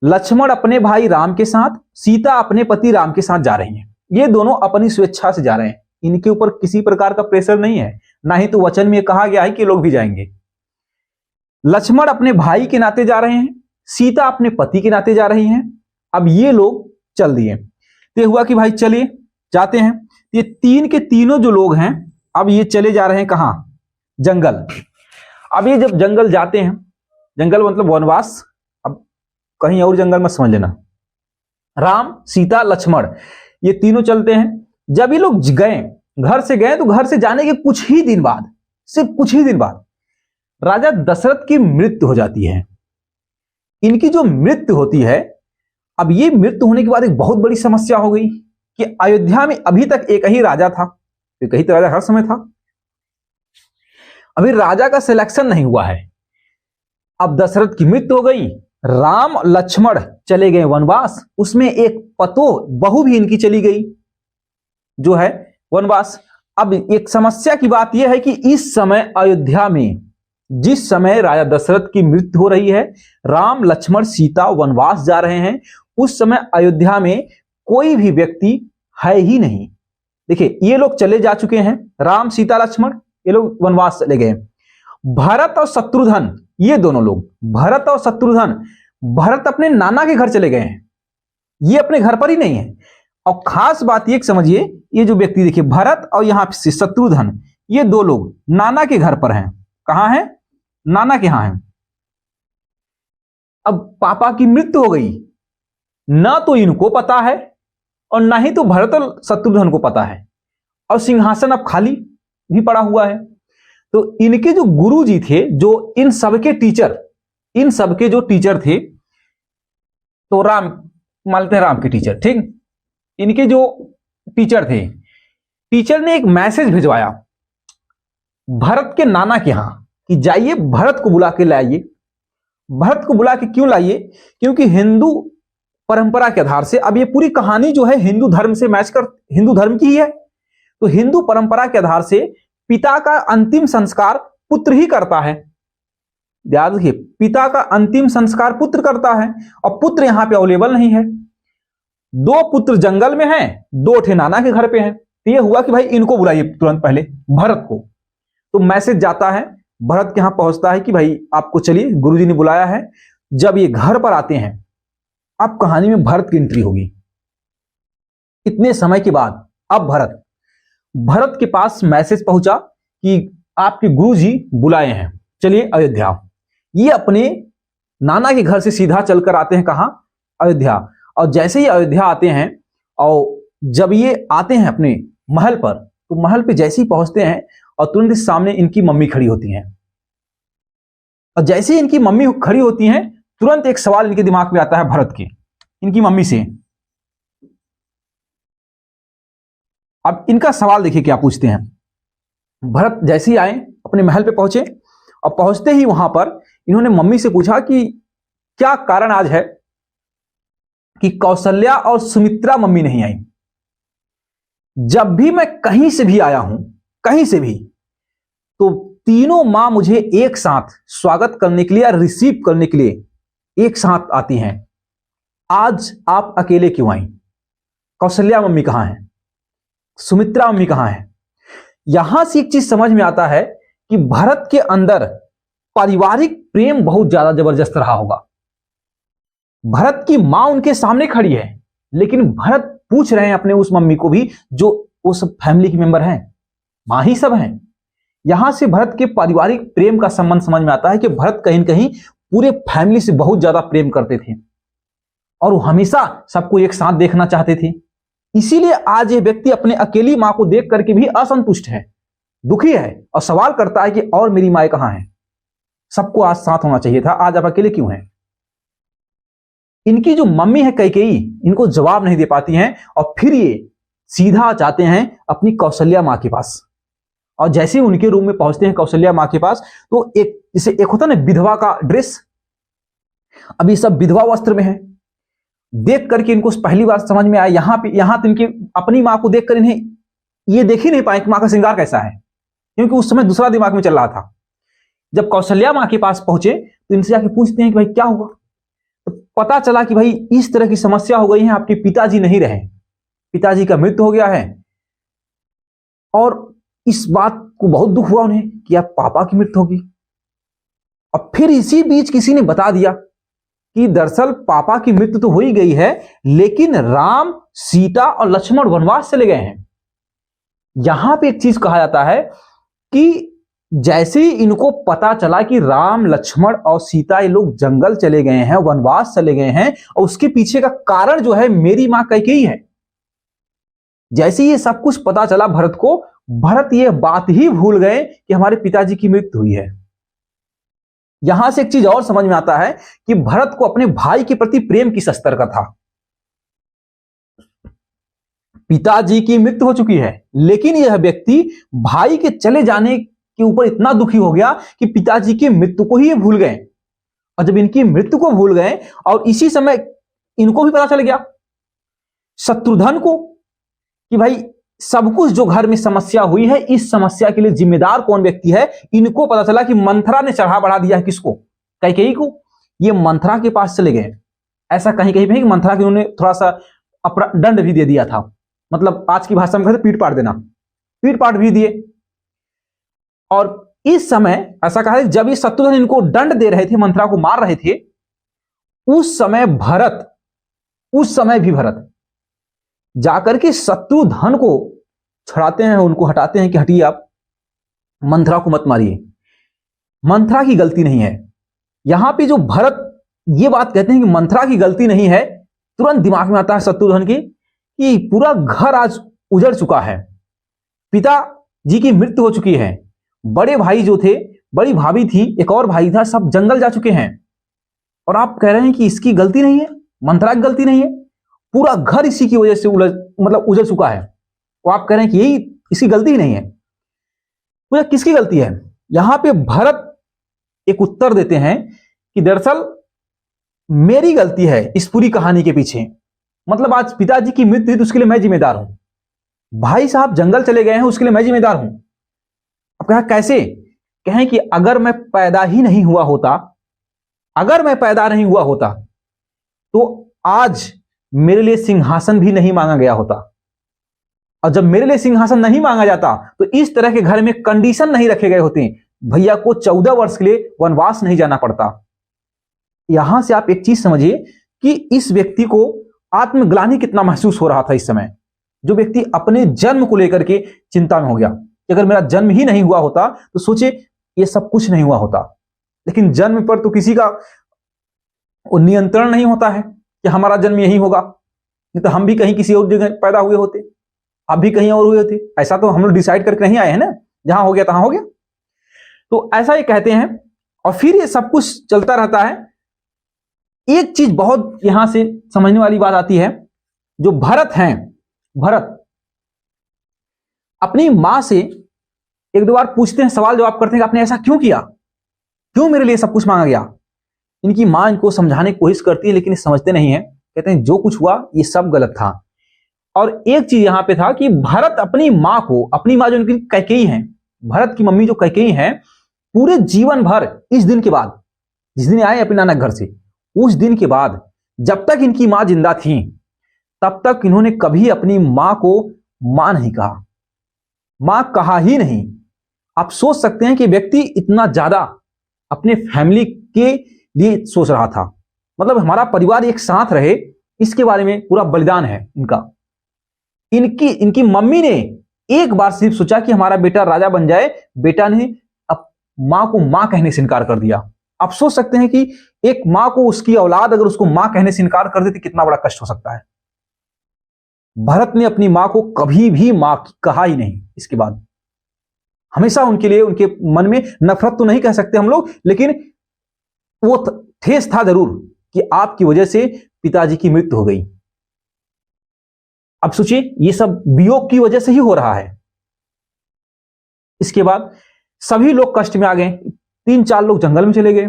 लक्ष्मण अपने भाई राम के साथ, सीता अपने पति राम के साथ जा रही हैं। ये दोनों अपनी स्वेच्छा से जा रहे हैं, इनके ऊपर किसी प्रकार का प्रेशर नहीं है, ना ही तो वचन में कहा गया है कि लोग भी जाएंगे। लक्ष्मण अपने भाई के नाते जा रहे हैं, सीता अपने पति के नाते जा रही हैं। अब ये लोग चल दिए। तो हुआ कि भाई चलिए जाते हैं। ये 3 के तीनों जो लोग हैं अब ये चले जा रहे हैं कहां? जंगल। अब ये जब जंगल जाते हैं, जंगल मतलब वनवास, अब कहीं और जंगल में समझ लेना। राम, सीता, लक्ष्मण ये तीनों चलते हैं। जब ये लोग गए, घर से गए, तो घर से जाने के कुछ ही दिन बाद, सिर्फ कुछ ही दिन बाद राजा दशरथ की मृत्यु हो जाती है। इनकी जो मृत्यु होती है, अब ये मृत्यु होने के बाद एक बहुत बड़ी समस्या हो गई कि अयोध्या में अभी तक एक ही राजा था, एक ही तो राजा हर समय था, अभी राजा का सिलेक्शन नहीं हुआ है। अब दशरथ की मृत्यु हो गई, राम लक्ष्मण चले गए वनवास, उसमें एक बहू भी इनकी चली गई जो है वनवास। अब एक समस्या की बात यह है कि इस समय अयोध्या में, जिस समय राजा दशरथ की मृत्यु हो रही है, राम लक्ष्मण सीता वनवास जा रहे हैं, उस समय अयोध्या में कोई भी व्यक्ति है ही नहीं। देखिए ये लोग चले जा चुके हैं, राम सीता लक्ष्मण ये लोग वनवास चले गए। भरत और शत्रुघ्न ये दोनों लोग, भरत और शत्रुघ्न, भरत अपने नाना के घर चले गए हैं, ये अपने घर पर ही नहीं है। और खास बात ये समझिए, ये जो व्यक्ति देखिए भरत और यहां से शत्रुघ्न, ये 2 लोग नाना के घर पर हैं। कहां है? नाना के यहां हैं। अब पापा की मृत्यु हो गई, ना तो इनको पता है और ना ही तो भरत और शत्रुघ्न को पता है, और सिंहासन अब खाली भी पड़ा हुआ है। तो इनके जो गुरु जी थे, जो इन सबके टीचर, इन सबके जो टीचर थे, तो राम मानते हैं राम के टीचर, ठीक, इनके जो टीचर थे, टीचर ने एक मैसेज भिजवाया भरत के नाना के यहां कि जाइए भरत को बुला के लाइए। भरत को बुला के क्यों लाइए? क्योंकि हिंदू परंपरा के आधार से, अब ये पूरी कहानी जो है हिंदू धर्म से मैच कर, हिंदू धर्म की ही है, तो हिंदू परंपरा के आधार से पिता का अंतिम संस्कार पुत्र ही करता है। याद रखिए, पिता का अंतिम संस्कार पुत्र करता है, और पुत्र यहां पे अवेलेबल नहीं है। 2 पुत्र जंगल में हैं, 2 ठे नाना के घर पे हैं। तो ये हुआ कि भाई इनको बुलाइए तुरंत पहले, भरत को। तो मैसेज जाता है, भरत के यहां पहुंचता है कि भाई आपको चलिए, गुरुजी ने बुलाया है। जब ये घर पर आते हैं, अब कहानी में भरत की एंट्री होगी। इतने समय के बाद अब भरत के पास मैसेज पहुंचा कि आपके गुरुजी बुलाए हैं, चलिए अयोध्या। ये अपने नाना के घर से सीधा चलकर आते हैं कहां? अयोध्या। और जैसे ही अयोध्या आते हैं, और जब ये आते हैं अपने महल पर, तो महल पे जैसे ही पहुंचते हैं और तुरंत सामने इनकी मम्मी खड़ी होती हैं। और जैसे ही इनकी मम्मी खड़ी होती हैं, तुरंत एक सवाल इनके दिमाग में आता है भरत के, इनकी मम्मी से। अब इनका सवाल देखिए क्या पूछते हैं। भरत जैसे ही आए, अपने महल पे पहुंचे, और पहुंचते ही वहां पर इन्होंने मम्मी से पूछा कि क्या कारण आज है कि कौशल्या और सुमित्रा मम्मी नहीं आई। जब भी मैं कहीं से भी आया हूं, कहीं से भी, तो तीनों मां मुझे एक साथ स्वागत करने के लिए या रिसीव करने के लिए एक साथ आती हैं। आज आप अकेले क्यों आई? कौशल्या मम्मी कहां है? सुमित्रा मम्मी कहां है? यहां से एक चीज समझ में आता है कि भरत के अंदर पारिवारिक प्रेम बहुत ज्यादा जबरदस्त रहा होगा। भरत की मां उनके सामने खड़ी है, लेकिन भरत पूछ रहे हैं अपने उस मम्मी को भी, जो उस फैमिली के मेंबर हैं, मां ही सब हैं। यहां से भरत के पारिवारिक प्रेम का संबंध समझ में आता है कि भरत कहीं न कहीं पूरे फैमिली से बहुत ज्यादा प्रेम करते थे, और वो हमेशा सबको एक साथ देखना चाहते थे। इसीलिए आज ये व्यक्ति अपने अकेली मां को देख करके भी असंतुष्ट है, दुखी है और सवाल करता है कि और मेरी माँ कहां है? सबको आज साथ होना चाहिए था, आज आप अकेले क्यों हैं? इनकी जो मम्मी है कैकेयी, इनको जवाब नहीं दे पाती हैं और फिर ये सीधा जाते हैं अपनी कौशल्या मां के पास। और जैसे ही उनके रूम में पहुंचते हैं कौशल्या मां के पास, तो एक होता ना विधवा का ड्रेस, अभी सब विधवा वस्त्र में है। देख करके इनको पहली बार समझ में आया, यहां तो इनकी अपनी मां को देखकर इन्हें ये देख ही नहीं पाए कि मां का श्रृंगार कैसा है, क्योंकि उस समय दूसरा दिमाग में चल रहा था। जब कौशल्या मां के पास पहुंचे तो इनसे जाके पूछते हैं कि भाई क्या हुआ? तो पता चला कि भाई इस तरह की समस्या हो गई है, आपके पिताजी नहीं रहे, पिताजी का मृत्यु हो गया है। और इस बात को बहुत दुख हुआ उन्हें कि आप पापा की मृत्यु होगी। और फिर इसी बीच किसी ने बता दिया कि दरअसल पापा की मृत्यु तो हो ही गई है, लेकिन राम, सीता और लक्ष्मण वनवास चले गए हैं। यहां पे एक चीज कहा जाता है कि जैसे ही इनको पता चला कि राम, लक्ष्मण और सीता ये लोग जंगल चले गए हैं, वनवास चले गए हैं, और उसके पीछे का कारण जो है मेरी मां कैकेयी है, जैसे ही ये सब कुछ पता चला भरत को, भरत ये बात ही भूल गए कि हमारे पिताजी की मृत्यु हुई है। यहां से एक चीज और समझ में आता है कि भरत को अपने भाई के प्रति प्रेम किस स्तर का था। पिताजी की मृत्यु हो चुकी है, लेकिन यह व्यक्ति भाई के चले जाने के ऊपर इतना दुखी हो गया कि पिताजी की मृत्यु को ही ये भूल गए। और जब इनकी मृत्यु को भूल गए और इसी समय इनको भी पता चल गया, शत्रुघ्न को, कि भाई सब कुछ जो घर में समस्या हुई है, इस समस्या के लिए जिम्मेदार कौन व्यक्ति है, इनको पता चला कि मंथरा ने चढ़ा बढ़ा दिया है किसको? कैकेयी को। ये मंथरा के पास चले गए। ऐसा कहीं कहीं पे मंथरा के उन्होंने थोड़ा सा दंड भी दे दिया था, मतलब आज की भाषा में कहते पीट पाट देना, पीट पाट भी दिए। और इस समय ऐसा कहा है जब ये शत्रुघ्न इनको दंड दे रहे थे, मंथरा को मार रहे थे, उस समय भी भरत जाकर के शत्रुघ्न को छड़ाते हैं, उनको हटाते हैं कि हटिए आप, मंथरा को मत मारिए, मंथरा की गलती नहीं है। यहां पे जो भरत ये बात कहते हैं कि मंथरा की गलती नहीं है, तुरंत दिमाग में आता है शत्रुघ्न की कि पूरा घर आज उजड़ चुका है, पिताजी की मृत्यु हो चुकी है, बड़े भाई जो थे, बड़ी भाभी थी, एक और भाई था, सब जंगल जा चुके हैं, और आप कह रहे हैं कि इसकी गलती नहीं है, मंथरा की गलती नहीं है, पूरा घर इसी की वजह से उजड़ चुका है, वो आप कह रहे हैं कि यही इसकी गलती ही नहीं है, तो किसकी गलती है? यहां पे भरत एक उत्तर देते हैं कि दरअसल मेरी गलती है इस पूरी कहानी के पीछे, मतलब आज पिताजी की मृत्यु हुई तो उसके लिए मैं जिम्मेदार हूं, भाई साहब जंगल चले गए हैं उसके लिए मैं जिम्मेदार हूं। अब कहा कैसे? कहें कि अगर मैं पैदा नहीं हुआ होता तो आज मेरे लिए सिंहासन भी नहीं मांगा गया होता, और जब मेरे लिए सिंहासन नहीं मांगा जाता तो इस तरह के घर में कंडीशन नहीं रखे गए होते, भैया को 14 वर्ष के लिए वनवास नहीं जाना पड़ता। यहां से आप एक चीज समझिए कि इस व्यक्ति को आत्मग्लानि कितना महसूस हो रहा था इस समय, जो व्यक्ति अपने जन्म को लेकर के चिंता में हो गया कि अगर मेरा जन्म ही नहीं हुआ होता तो सोचे ये सब कुछ नहीं हुआ होता। लेकिन जन्म पर तो किसी का नियंत्रण नहीं होता है कि हमारा जन्म यही होगा, नहीं तो हम भी कहीं किसी और जगह पैदा हुए होते, आप भी कहीं और हुए होते, ऐसा तो हम लोग डिसाइड करके नहीं आए हैं ना, जहां हो गया तहां हो गया। तो ऐसा ये कहते हैं और फिर ये सब कुछ चलता रहता है। एक चीज बहुत यहां से समझने वाली बात आती है, जो भरत अपनी मां से एक दो बार पूछते हैं, सवाल जवाब करते हैं कि आपने ऐसा क्यों किया, क्यों मेरे लिए सब कुछ मांगा गया। इनकी मां इनको समझाने की कोशिश करती है लेकिन ये समझते नहीं है, कहते हैं जो कुछ हुआ ये सब गलत था। और एक चीज यहां पे था कि भरत अपनी मां को, अपनी मां जो इनकी कैकेयी है, भरत की मम्मी जो कैकेयी है, पूरे जीवन भर इस दिन के बाद, जिस दिन आए अपने नानक घर से, उस दिन के बाद जब तक इनकी मां जिंदा थी तब तक इन्होंने कभी अपनी मां को मां नहीं कहा, मां कहा ही नहीं। आप सोच सकते हैं कि व्यक्ति इतना ज्यादा अपने फैमिली के लिए सोच रहा था, मतलब हमारा परिवार एक साथ रहे, इसके बारे में पूरा बलिदान है इनका। इनकी मम्मी ने एक बार सिर्फ सोचा कि हमारा बेटा राजा बन जाए, बेटा ने अब मां को मां कहने से इनकार कर दिया। आप सोच सकते हैं कि एक मां को उसकी औलाद अगर उसको मां कहने से इनकार कर दे तो कितना बड़ा कष्ट हो सकता है। भरत ने अपनी मां को कभी भी मां कहा ही नहीं। इसके बाद हमेशा उनके लिए, उनके मन में नफरत तो नहीं कह सकते हम लोग, लेकिन वो ठेस था जरूर कि आपकी वजह से पिताजी की मृत्यु हो गई। अब सोचिए, ये सब वियोग की वजह से ही हो रहा है। इसके बाद सभी लोग कष्ट में आ गए, 3-4 लोग जंगल में चले गए।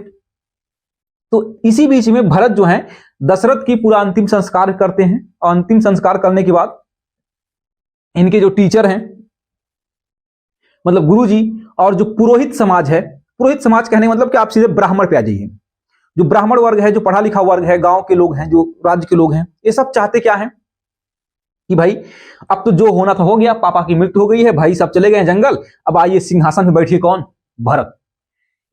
तो इसी बीच में भरत जो है दशरथ की पूरा अंतिम संस्कार करते हैं, और अंतिम संस्कार करने के बाद इनके जो टीचर हैं, मतलब गुरुजी, और जो पुरोहित समाज है, पुरोहित समाज कहने का मतलब कि आप सीधे ब्राह्मण पे आ जाइए। जो ब्राह्मण वर्ग है, जो पढ़ा लिखा वर्ग है, गांव के लोग हैं, जो राज्य के लोग हैं, ये सब चाहते क्या है कि भाई अब तो जो होना था हो गया, पापा की मृत्यु हो गई है, भाई सब चले गए हैं जंगल, अब आइए सिंहासन में बैठिए। कौन? भरत।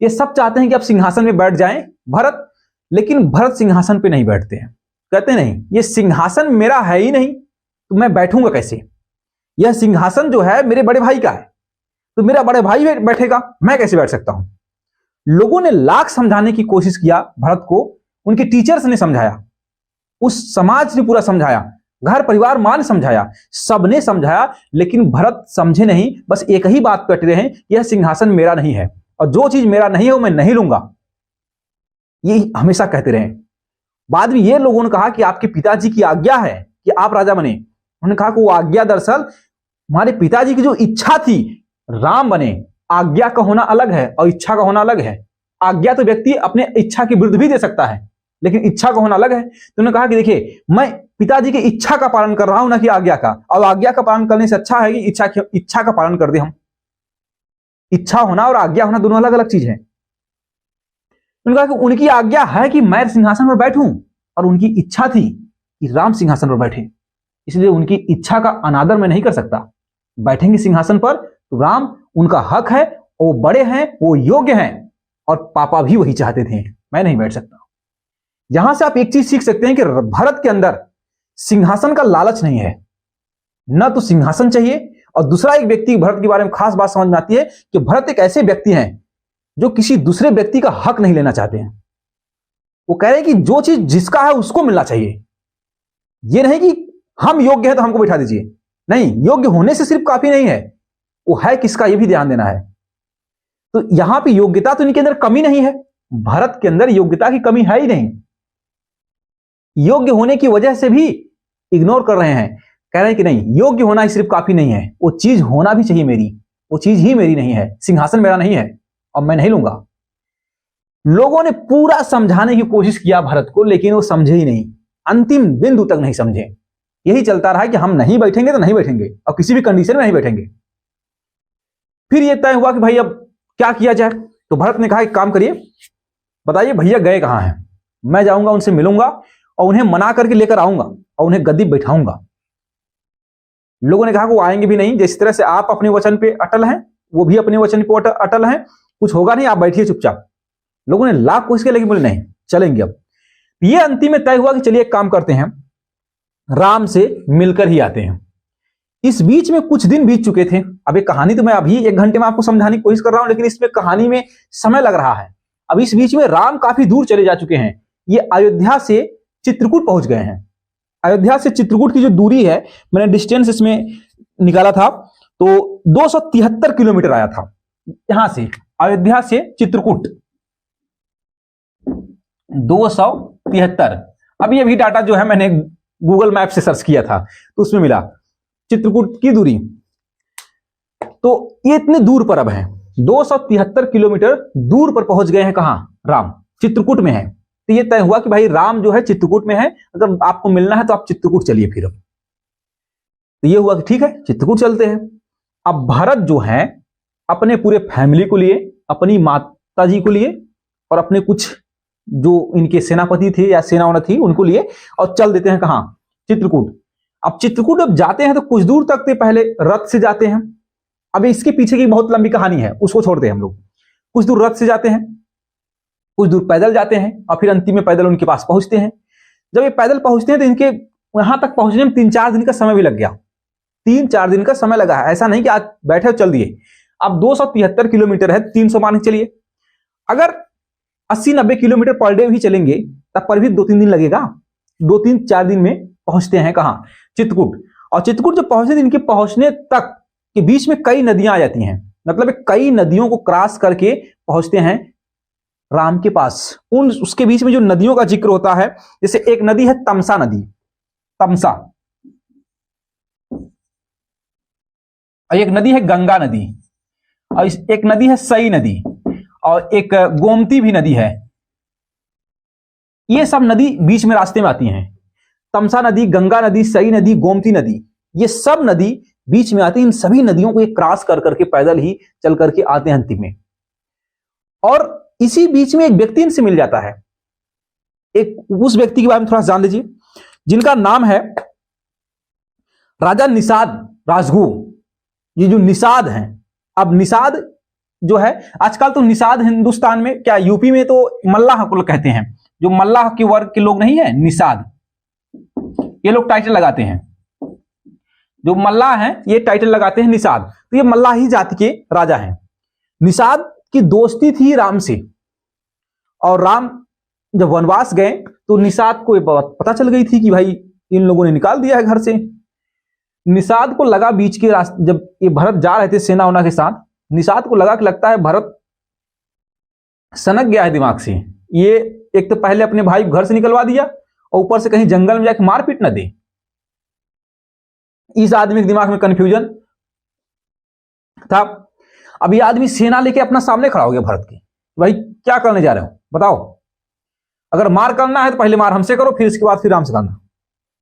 ये सब चाहते हैं कि अब सिंहासन में बैठ जाएं भरत, लेकिन भरत सिंहासन पे नहीं बैठते हैं। कहते नहीं, ये सिंहासन मेरा है ही नहीं, तो मैं बैठूंगा कैसे? यह सिंहासन जो है मेरे बड़े भाई का है, तो मेरा बड़े भाई बैठेगा, मैं कैसे बैठ सकता हूं? लोगों ने लाख समझाने की कोशिश किया भरत को, उनके टीचर्स ने समझाया, उस समाज ने पूरा समझाया, घर परिवार मां ने समझाया, सबने समझाया, लेकिन भरत समझे नहीं। बस एक ही बात पे अटके रहे, यह सिंहासन मेरा नहीं है, और जो चीज मेरा नहीं है वो मैं नहीं लूंगा, ये हमेशा कहते रहे। बाद में ये लोगों ने कहा कि आपके पिताजी की आज्ञा है कि आप राजा बने। उन्होंने कहा कि वो आज्ञा दरअसल हमारे पिताजी की जो इच्छा थी, राम बने। आज्ञा का होना अलग है और इच्छा का होना अलग है। आज्ञा तो व्यक्ति अपने इच्छा के विरुद्ध भी दे सकता है, लेकिन इच्छा का होना अलग है। तो उन्होंने कहा कि देखिए, मैं पिताजी की इच्छा का पालन कर रहा हूं, ना कि आज्ञा का, और आज्ञा का पालन करने से अच्छा है कि इच्छा का पालन कर दे हम। इच्छा होना और आज्ञा होना दोनों अलग अलग चीज है। उन्होंने कहा कि उनकी आज्ञा है कि मैं सिंहासन पर बैठूं, और उनकी इच्छा थी कि राम सिंहासन पर बैठे, इसलिए उनकी इच्छा का अनादर मैं नहीं कर सकता। बैठेंगे सिंहासन पर तो राम, उनका हक है, वो बड़े हैं, वो योग्य हैं, और पापा भी वही चाहते थे, मैं नहीं बैठ सकता। यहां से आप एक चीज सीख सकते हैं कि भरत के अंदर सिंहासन का लालच नहीं है, न तो सिंहासन चाहिए। और दूसरा, एक व्यक्ति भरत के बारे में खास बात समझ में आती है कि भरत एक ऐसे व्यक्ति हैं जो किसी दूसरे व्यक्ति का हक नहीं लेना चाहते हैं। वो कह रहे हैं कि जो चीज जिसका है उसको मिलना चाहिए, ये नहीं कि हम योग्य है तो हमको बैठा दीजिए। नहीं, योग्य होने से सिर्फ काफी नहीं है, वो है किसका, ये भी ध्यान देना है। तो यहां पे योग्यता तो इनके अंदर कमी नहीं है, भरत के अंदर योग्यता की कमी है ही नहीं। योग्य होने की वजह से भी इग्नोर कर रहे हैं, कह रहे हैं कि नहीं, योग्य होना ही सिर्फ काफी नहीं है, वो चीज होना भी चाहिए मेरी, वो चीज ही मेरी नहीं है, सिंहासन मेरा नहीं है और मैं नहीं लूंगा। लोगों ने पूरा समझाने की कोशिश किया भरत को, लेकिन वो समझे ही नहीं, अंतिम बिंदु तक नहीं समझे। यही चलता रहा कि हम नहीं बैठेंगे तो नहीं बैठेंगे, और किसी भी कंडीशन में नहीं बैठेंगे। फिर यह तय हुआ कि भाई अब क्या किया जाए। तो भरत ने कहा एक काम करिए, बताइए भैया गए कहां हैं, मैं जाऊंगा उनसे मिलूंगा और उन्हें मना करके लेकर आऊंगा और उन्हें गद्दी बैठाऊंगा। लोगों ने कहा कि वो आएंगे भी नहीं, जिस तरह से आप अपने वचन पे अटल हैं वो भी अपने वचन पे अटल हैं, कुछ होगा नहीं, आप बैठिए चुपचाप। लोगों ने लाख कोशिश किया, लेकिन बोले नहीं चलेंगे। अब ये अंतिम में तय हुआ कि चलिए एक काम करते हैं, राम से मिलकर ही आते हैं। इस बीच में कुछ दिन बीत चुके थे। अब एक कहानी तो मैं अभी 1 घंटे में आपको समझाने की कोशिश कर रहा हूं, लेकिन इसमें कहानी में समय लग रहा है। अब इस बीच में राम काफी दूर चले जा चुके हैं, ये अयोध्या से चित्रकूट पहुंच गए हैं। अयोध्या से चित्रकूट की जो दूरी है, मैंने डिस्टेंस इसमें निकाला था, तो 273 किलोमीटर आया था यहां से, अयोध्या से चित्रकूट 273। अभी अभी डाटा जो है मैंने गूगल मैप से सर्च किया था तो उसमें मिला चित्रकूट की दूरी। तो ये इतने दूर पर अब है, 273 किलोमीटर दूर पर पहुंच गए हैं। कहां? राम चित्रकूट में है। तो ये तय हुआ कि भाई राम जो है चित्रकूट में है, अगर आपको मिलना है तो आप चित्रकूट चलिए। फिर तो ये हुआ कि ठीक है चित्रकूट चलते हैं। अब भरत जो है अपने पूरे फैमिली को लिए, अपनी माता जी को लिए और अपने कुछ जो इनके सेनापति थे या सेनाओं थी उनको लिए, और चल देते हैं कहां? चित्रकूट। अब चित्रकूट अब जाते हैं तो कुछ दूर तक थे, पहले रथ से जाते हैं। अब इसके पीछे की बहुत लंबी कहानी है, उसको छोड़ते हैं हम लोग। कुछ दूर रथ से जाते हैं, कुछ दूर पैदल जाते हैं, और फिर अंतिम में पैदल उनके पास पहुंचते हैं। जब ये पैदल पहुंचते हैं तो इनके यहां तक पहुंचने में 3-4 दिन का समय भी लग गया। 3-4 दिन का समय लगा है, ऐसा नहीं कि आज बैठे चल दिए। अब 273 किलोमीटर है, 300 मान के चलिए। अगर 80-90 किलोमीटर पर डे भी चलेंगे तब पर भी 2-3 दिन लगेगा। 2-3-4 दिन में पहुंचते हैं कहां? चित्रकूट। और चित्रकूट जब पहुंचे थे, इनके पहुंचने तक के बीच में कई नदियां आ जाती हैं, मतलब कई नदियों को क्रॉस करके पहुंचते हैं राम के पास। उसके बीच में जो नदियों का जिक्र होता है, जैसे एक नदी है तमसा नदी, तमसा, और एक नदी है गंगा नदी, और एक नदी है सई नदी, और एक गोमती भी नदी है। ये सब नदी बीच में रास्ते में आती हैं। तमसा नदी, गंगा नदी, सई नदी, गोमती नदी, ये सब नदी बीच में आती हैं। इन सभी नदियों को ये क्रॉस कर करके पैदल ही चल करके आते हैं अंतिम में। और इसी बीच में एक व्यक्ति इनसे मिल जाता है। एक उस व्यक्ति के बारे में थोड़ा जान लीजिए, जिनका नाम है राजा निषाद राजगु। ये जो निषाद हैं, अब निषाद जो है, आजकल तो निषाद हिंदुस्तान में क्या, यूपी में तो मल्लाह को कहते हैं। जो मल्लाह के वर्ग के लोग नहीं है, निषाद, ये लोग टाइटल लगाते हैं। जो मल्लाह हैं ये टाइटल लगाते हैं निषाद, तो ये मल्लाह ही जाति के राजा हैं। निषाद की दोस्ती थी राम से, और राम जब वनवास गए तो निषाद को ये बात पता चल गई थी कि भाई इन लोगों ने निकाल दिया है घर से। निषाद को लगा बीच के रास्ते, जब ये भरत जा रहे थे सेना उना के साथ, निषाद को लगा कि लगता है भरत सनक गया है दिमाग से। ये एक तो पहले अपने भाई घर से निकलवा दिया, और ऊपर से कहीं जंगल में जाके मारपीट न दे। इस आदमी के दिमाग में कंफ्यूजन था। अब ये आदमी सेना लेके अपना सामने खड़ा हो गया भरत के, भाई क्या करने जा रहे हो बताओ, अगर मार करना है तो पहले मार हमसे करो, फिर इसके बाद फिर राम से करना।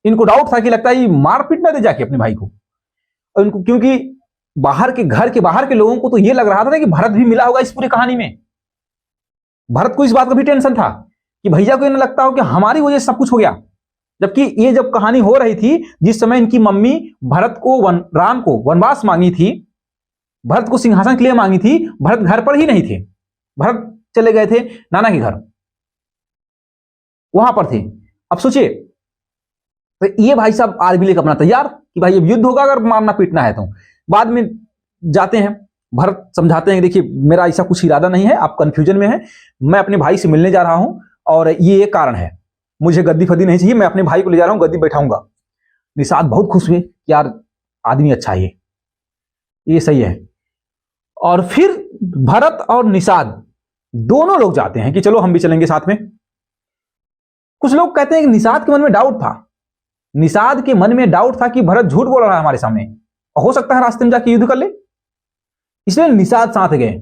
इनको डाउट था कि लगता है ये मार पीट ना दे जाके अपने भाई को। और इनको, क्योंकि बाहर के घर के बाहर के लोगों को तो ये लग रहा था ना कि भरत भी मिला होगा इस पूरी कहानी में। भरत को इस बात का भी टेंशन था कि भैया को ये ना लगता हो कि हमारी वजह से सब कुछ हो गया। जबकि ये जब कहानी हो रही थी, जिस समय इनकी मम्मी भरत को राम को वनवास मांगी थी, भरत को सिंहासन के लिए मांगी थी, भरत घर पर ही नहीं थे। भरत चले गए थे नाना के घर, वहां पर थे। अब सोचिए, तो ये भाई साहब आर्मी लेकर अपना तैयार कि भाई अब युद्ध होगा, अगर मारना पीटना है तो। बाद में जाते हैं, भरत समझाते हैं कि देखिए मेरा ऐसा कुछ इरादा नहीं है, आप कंफ्यूजन में हैं, मैं अपने भाई से मिलने जा रहा हूं, और ये कारण है, मुझे गद्दी फद्दी नहीं चाहिए, मैं अपने भाई को ले जा रहा हूं, गद्दी बैठाऊंगा। निषाद बहुत खुश हुए, यार आदमी अच्छा है, ये सही है। और फिर भरत और निषाद दोनों लोग जाते हैं कि चलो हम भी चलेंगे साथ में। कुछ लोग कहते हैं कि निषाद के मन में डाउट था, निषाद के मन में डाउट था कि भरत झूठ बोल रहा है हमारे सामने, और हो सकता है रास्ते में जाके युद्ध कर ले, इसलिए निषाद साथ गए।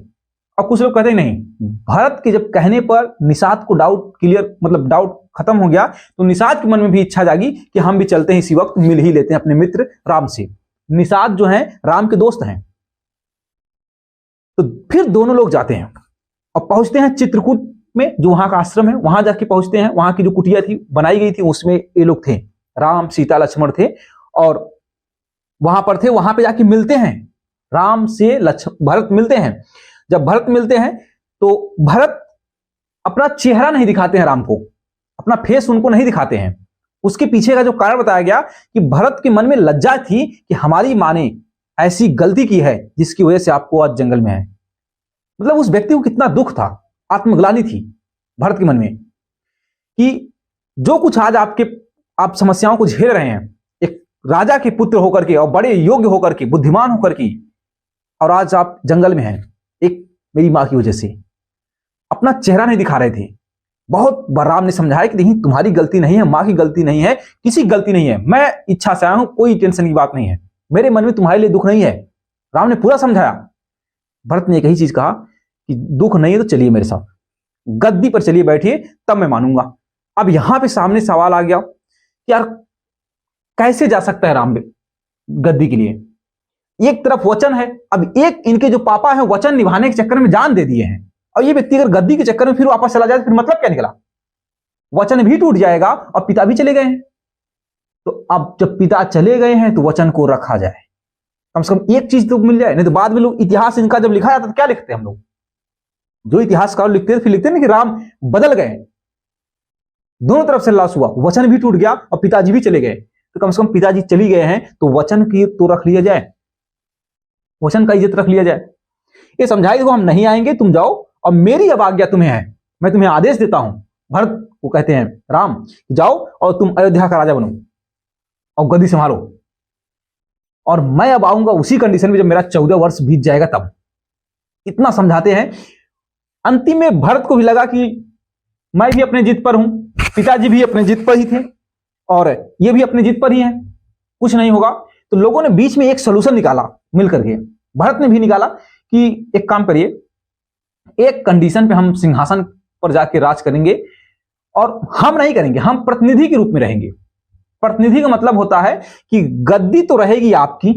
और कुछ लोग कहते हैं नहीं, भरत के जब कहने पर निषाद को डाउट क्लियर, मतलब डाउट खत्म हो गया, तो निषाद के मन में भी इच्छा जागी कि हम भी चलते हैं, इसी वक्त मिल ही लेते हैं अपने मित्र राम से। निषाद जो है राम के दोस्त हैं। तो फिर दोनों लोग जाते हैं और पहुंचते हैं चित्रकूट में, जो वहां का आश्रम है, वहां जाके पहुंचते हैं। वहां की जो कुटिया थी बनाई गई थी, उसमें ये लोग थे, राम सीता लक्ष्मण थे, और वहां पर थे। वहां पे जाके मिलते हैं राम से, भरत मिलते हैं। जब भरत मिलते हैं तो भरत अपना चेहरा नहीं दिखाते हैं राम को, अपना फेस उनको नहीं दिखाते हैं। उसके पीछे का जो कारण बताया गया कि भरत के मन में लज्जा थी कि हमारी मां ने ऐसी गलती की है जिसकी वजह से आपको आज जंगल में है। मतलब उस व्यक्ति को कितना दुख था, आत्मग्लानि थी भरत के मन में कि जो कुछ आज आप समस्याओं को झेल रहे हैं, एक राजा के पुत्र होकर के और बड़े योग्य होकर के, बुद्धिमान होकर के, और आज आप जंगल में हैं एक मेरी मां की वजह से। अपना चेहरा नहीं दिखा रहे थे। बहुत बार राम ने समझाया कि नहीं, तुम्हारी गलती नहीं है, मां की गलती नहीं है, किसी की गलती नहीं है, मैं इच्छा से आया हूं, कोई टेंशन की बात नहीं है, मेरे मन में तुम्हारे लिए दुख नहीं है। राम ने पूरा समझाया। भरत ने एक ही चीज कहा कि दुख नहीं है तो चलिए मेरे साथ, गद्दी पर चलिए बैठिए, तब मैं मानूंगा। अब यहां पे सामने सवाल आ गया कि यार कैसे जा सकता है राम गद्दी के लिए? एक तरफ वचन है, अब एक इनके जो पापा हैं वचन निभाने के चक्कर में जान दे दिए हैं, और ये व्यक्ति अगर गद्दी के चक्कर में फिर वापस चला जाए तो फिर मतलब क्या निकला? वचन भी टूट जाएगा और पिता भी चले गए हैं। तो अब जब पिता चले गए हैं तो वचन को रखा जाए, कम से कम एक चीज तो मिल जाए। नहीं तो बाद में लोग इतिहास इनका जब लिखा जाता तो क्या लिखते हैं हम लोग, जो इतिहासकार लिखते हैं फिर लिखते हैं ना कि राम बदल गए, दोनों तरफ से लॉस हुआ, वचन भी टूट गया और पिताजी भी चले गए। तो कम से कम पिताजी चली गए हैं तो वचन की तो रख लिया जाए, वचन का इज्जत रख लिया जाए। ये समझाई देखो हम नहीं आएंगे, तुम जाओ, और मेरी अब आज्ञा तुम्हें है, मैं तुम्हें आदेश देता हूं। भरत को कहते हैं राम, जाओ और तुम अयोध्या का राजा बनो और गद्दी संभालो। और मैं अब आऊंगा उसी कंडीशन में जब मेरा 14 वर्ष बीत जाएगा तब। इतना समझाते हैं। अंतिम में भरत को भी लगा कि मैं भी अपने जिद पर हूं, पिताजी भी अपने जिद पर ही थे और ये भी अपने जिद पर ही है, कुछ नहीं होगा। तो लोगों ने बीच में एक सोल्यूशन निकाला मिलकर के, भरत ने भी निकाला कि एक काम करिए, एक कंडीशन पे हम सिंहासन पर जाके राज करेंगे और हम नहीं करेंगे, हम प्रतिनिधि के रूप में रहेंगे। प्रतिनिधि का मतलब होता है कि गद्दी तो रहेगी आपकी,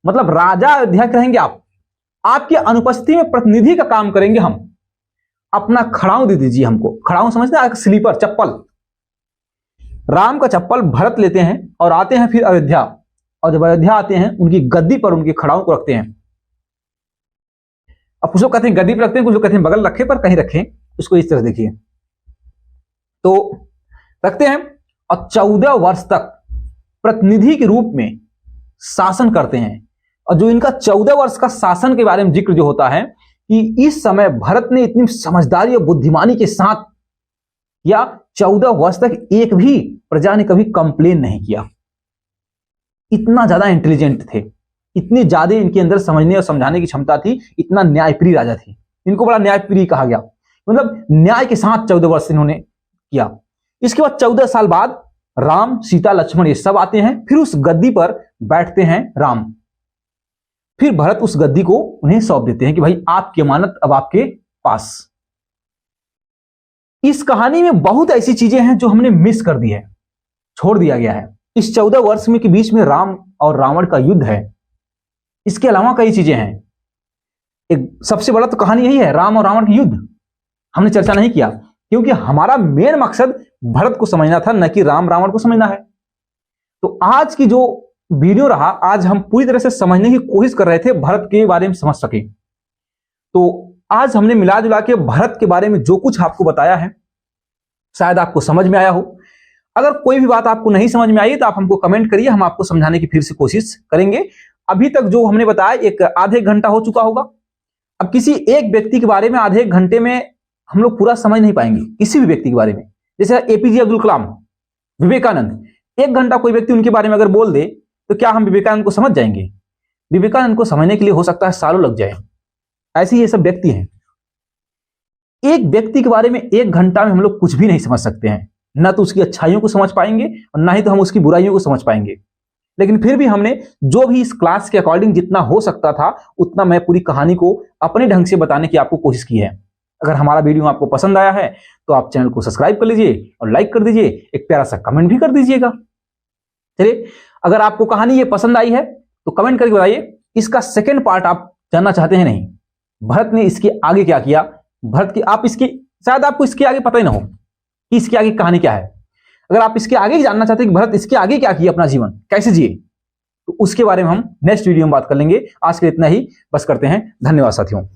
मतलब राजा अध्यक्ष रहेंगे आप, आपकी अनुपस्थिति में प्रतिनिधि का काम करेंगे हम। अपना खड़ाऊं दे दीजिए हमको। खड़ाऊं समझते हैं, स्लीपर, चप्पल। राम का चप्पल भरत लेते हैं और आते हैं फिर अयोध्या, और जब अयोध्या आते हैं उनकी गद्दी पर उनके खड़ाऊं को रखते हैं। अब कुछ लोग कहते हैं गद्दी पर रखते हैं, कुछ लोग कहते हैं बगल रखे पर कहीं रखें, उसको इस तरह देखिए। तो रखते हैं और 14 वर्ष तक प्रतिनिधि के रूप में शासन करते हैं। और जो इनका 14 वर्ष का शासन के बारे में जिक्र जो होता है कि इस समय भरत ने इतनी समझदारी और बुद्धिमानी के साथ या 14 वर्ष तक एक भी प्रजा ने कभी कंप्लेन नहीं किया। इतना ज्यादा इंटेलिजेंट थे, इतनी ज्यादा इनके अंदर समझने और समझाने की क्षमता थी, इतना न्यायप्रिय राजा थे। इनको बड़ा न्यायप्रिय कहा गया, मतलब न्याय के साथ 14 वर्ष इन्होंने किया। इसके बाद 14 साल बाद राम, सीता, लक्ष्मण ये सब आते हैं, फिर उस गद्दी पर बैठते हैं राम। फिर भरत उस गद्दी को उन्हें सौंप देते हैं कि भाई आपकी अमानत अब आपके पास। इस कहानी में बहुत ऐसी चीजें हैं जो हमने मिस कर दी है, छोड़ दिया गया है। इस 14 वर्ष में के बीच में राम और रावण का युद्ध है, इसके अलावा कई चीजें हैं। एक सबसे बड़ा तो कहानी यही है, राम और रावण का युद्ध। हमने चर्चा नहीं किया क्योंकि हमारा मेन मकसद भरत को समझना था, न कि राम रावण को समझना है। तो आज की जो वीडियो रहा, आज हम पूरी तरह से समझने की कोशिश कर रहे थे, भरत के बारे में समझ सके। तो आज हमने मिला जुला के भरत के बारे में जो कुछ आपको बताया है शायद आपको समझ में आया हो। अगर कोई भी बात आपको नहीं समझ में आई तो आप हमको कमेंट करिए, हम आपको समझाने की फिर से कोशिश करेंगे। अभी तक जो हमने बताया एक आधे घंटा हो चुका होगा। अब किसी एक व्यक्ति के बारे में आधे एक घंटे में हम लोग पूरा समझ नहीं पाएंगे, किसी भी व्यक्ति के बारे में। जैसे एपीजे अब्दुल कलाम, विवेकानंद, 1 घंटा कोई व्यक्ति उनके बारे में अगर बोल दे तो क्या हम विवेकानंद को समझ जाएंगे? विवेकानंद को समझने के लिए हो सकता है सालों लग जाए। ऐसे ही ये सब व्यक्ति हैं। एक व्यक्ति के बारे में 1 घंटा में हम लोग कुछ भी नहीं समझ सकते हैं, ना तो उसकी अच्छाइयों को समझ पाएंगे और ना ही तो हम उसकी बुराइयों को समझ पाएंगे। लेकिन फिर भी हमने जो भी इस क्लास के अकॉर्डिंग जितना हो सकता था उतना मैं पूरी कहानी को अपने ढंग से बताने की आपको कोशिश की है। अगर हमारा वीडियो आपको पसंद आया है तो आप चैनल को सब्सक्राइब कर लीजिए और लाइक कर दीजिए, एक प्यारा सा कमेंट भी कर दीजिएगा। चलिए, अगर आपको कहानी ये पसंद आई है तो कमेंट करके बताइए इसका सेकंड पार्ट आप जानना चाहते हैं नहीं, भरत ने इसके आगे क्या किया। भरत की आप इसकी शायद आपको इसके आगे पता ही ना हो कि इसके आगे कहानी क्या है। अगर आप इसके आगे जानना चाहते हैं कि भरत इसके आगे क्या किया, अपना जीवन कैसे जिए, तो उसके बारे में हम नेक्स्ट वीडियो में बात कर लेंगे। आज के लिए इतना ही, बस करते हैं। धन्यवाद साथियों।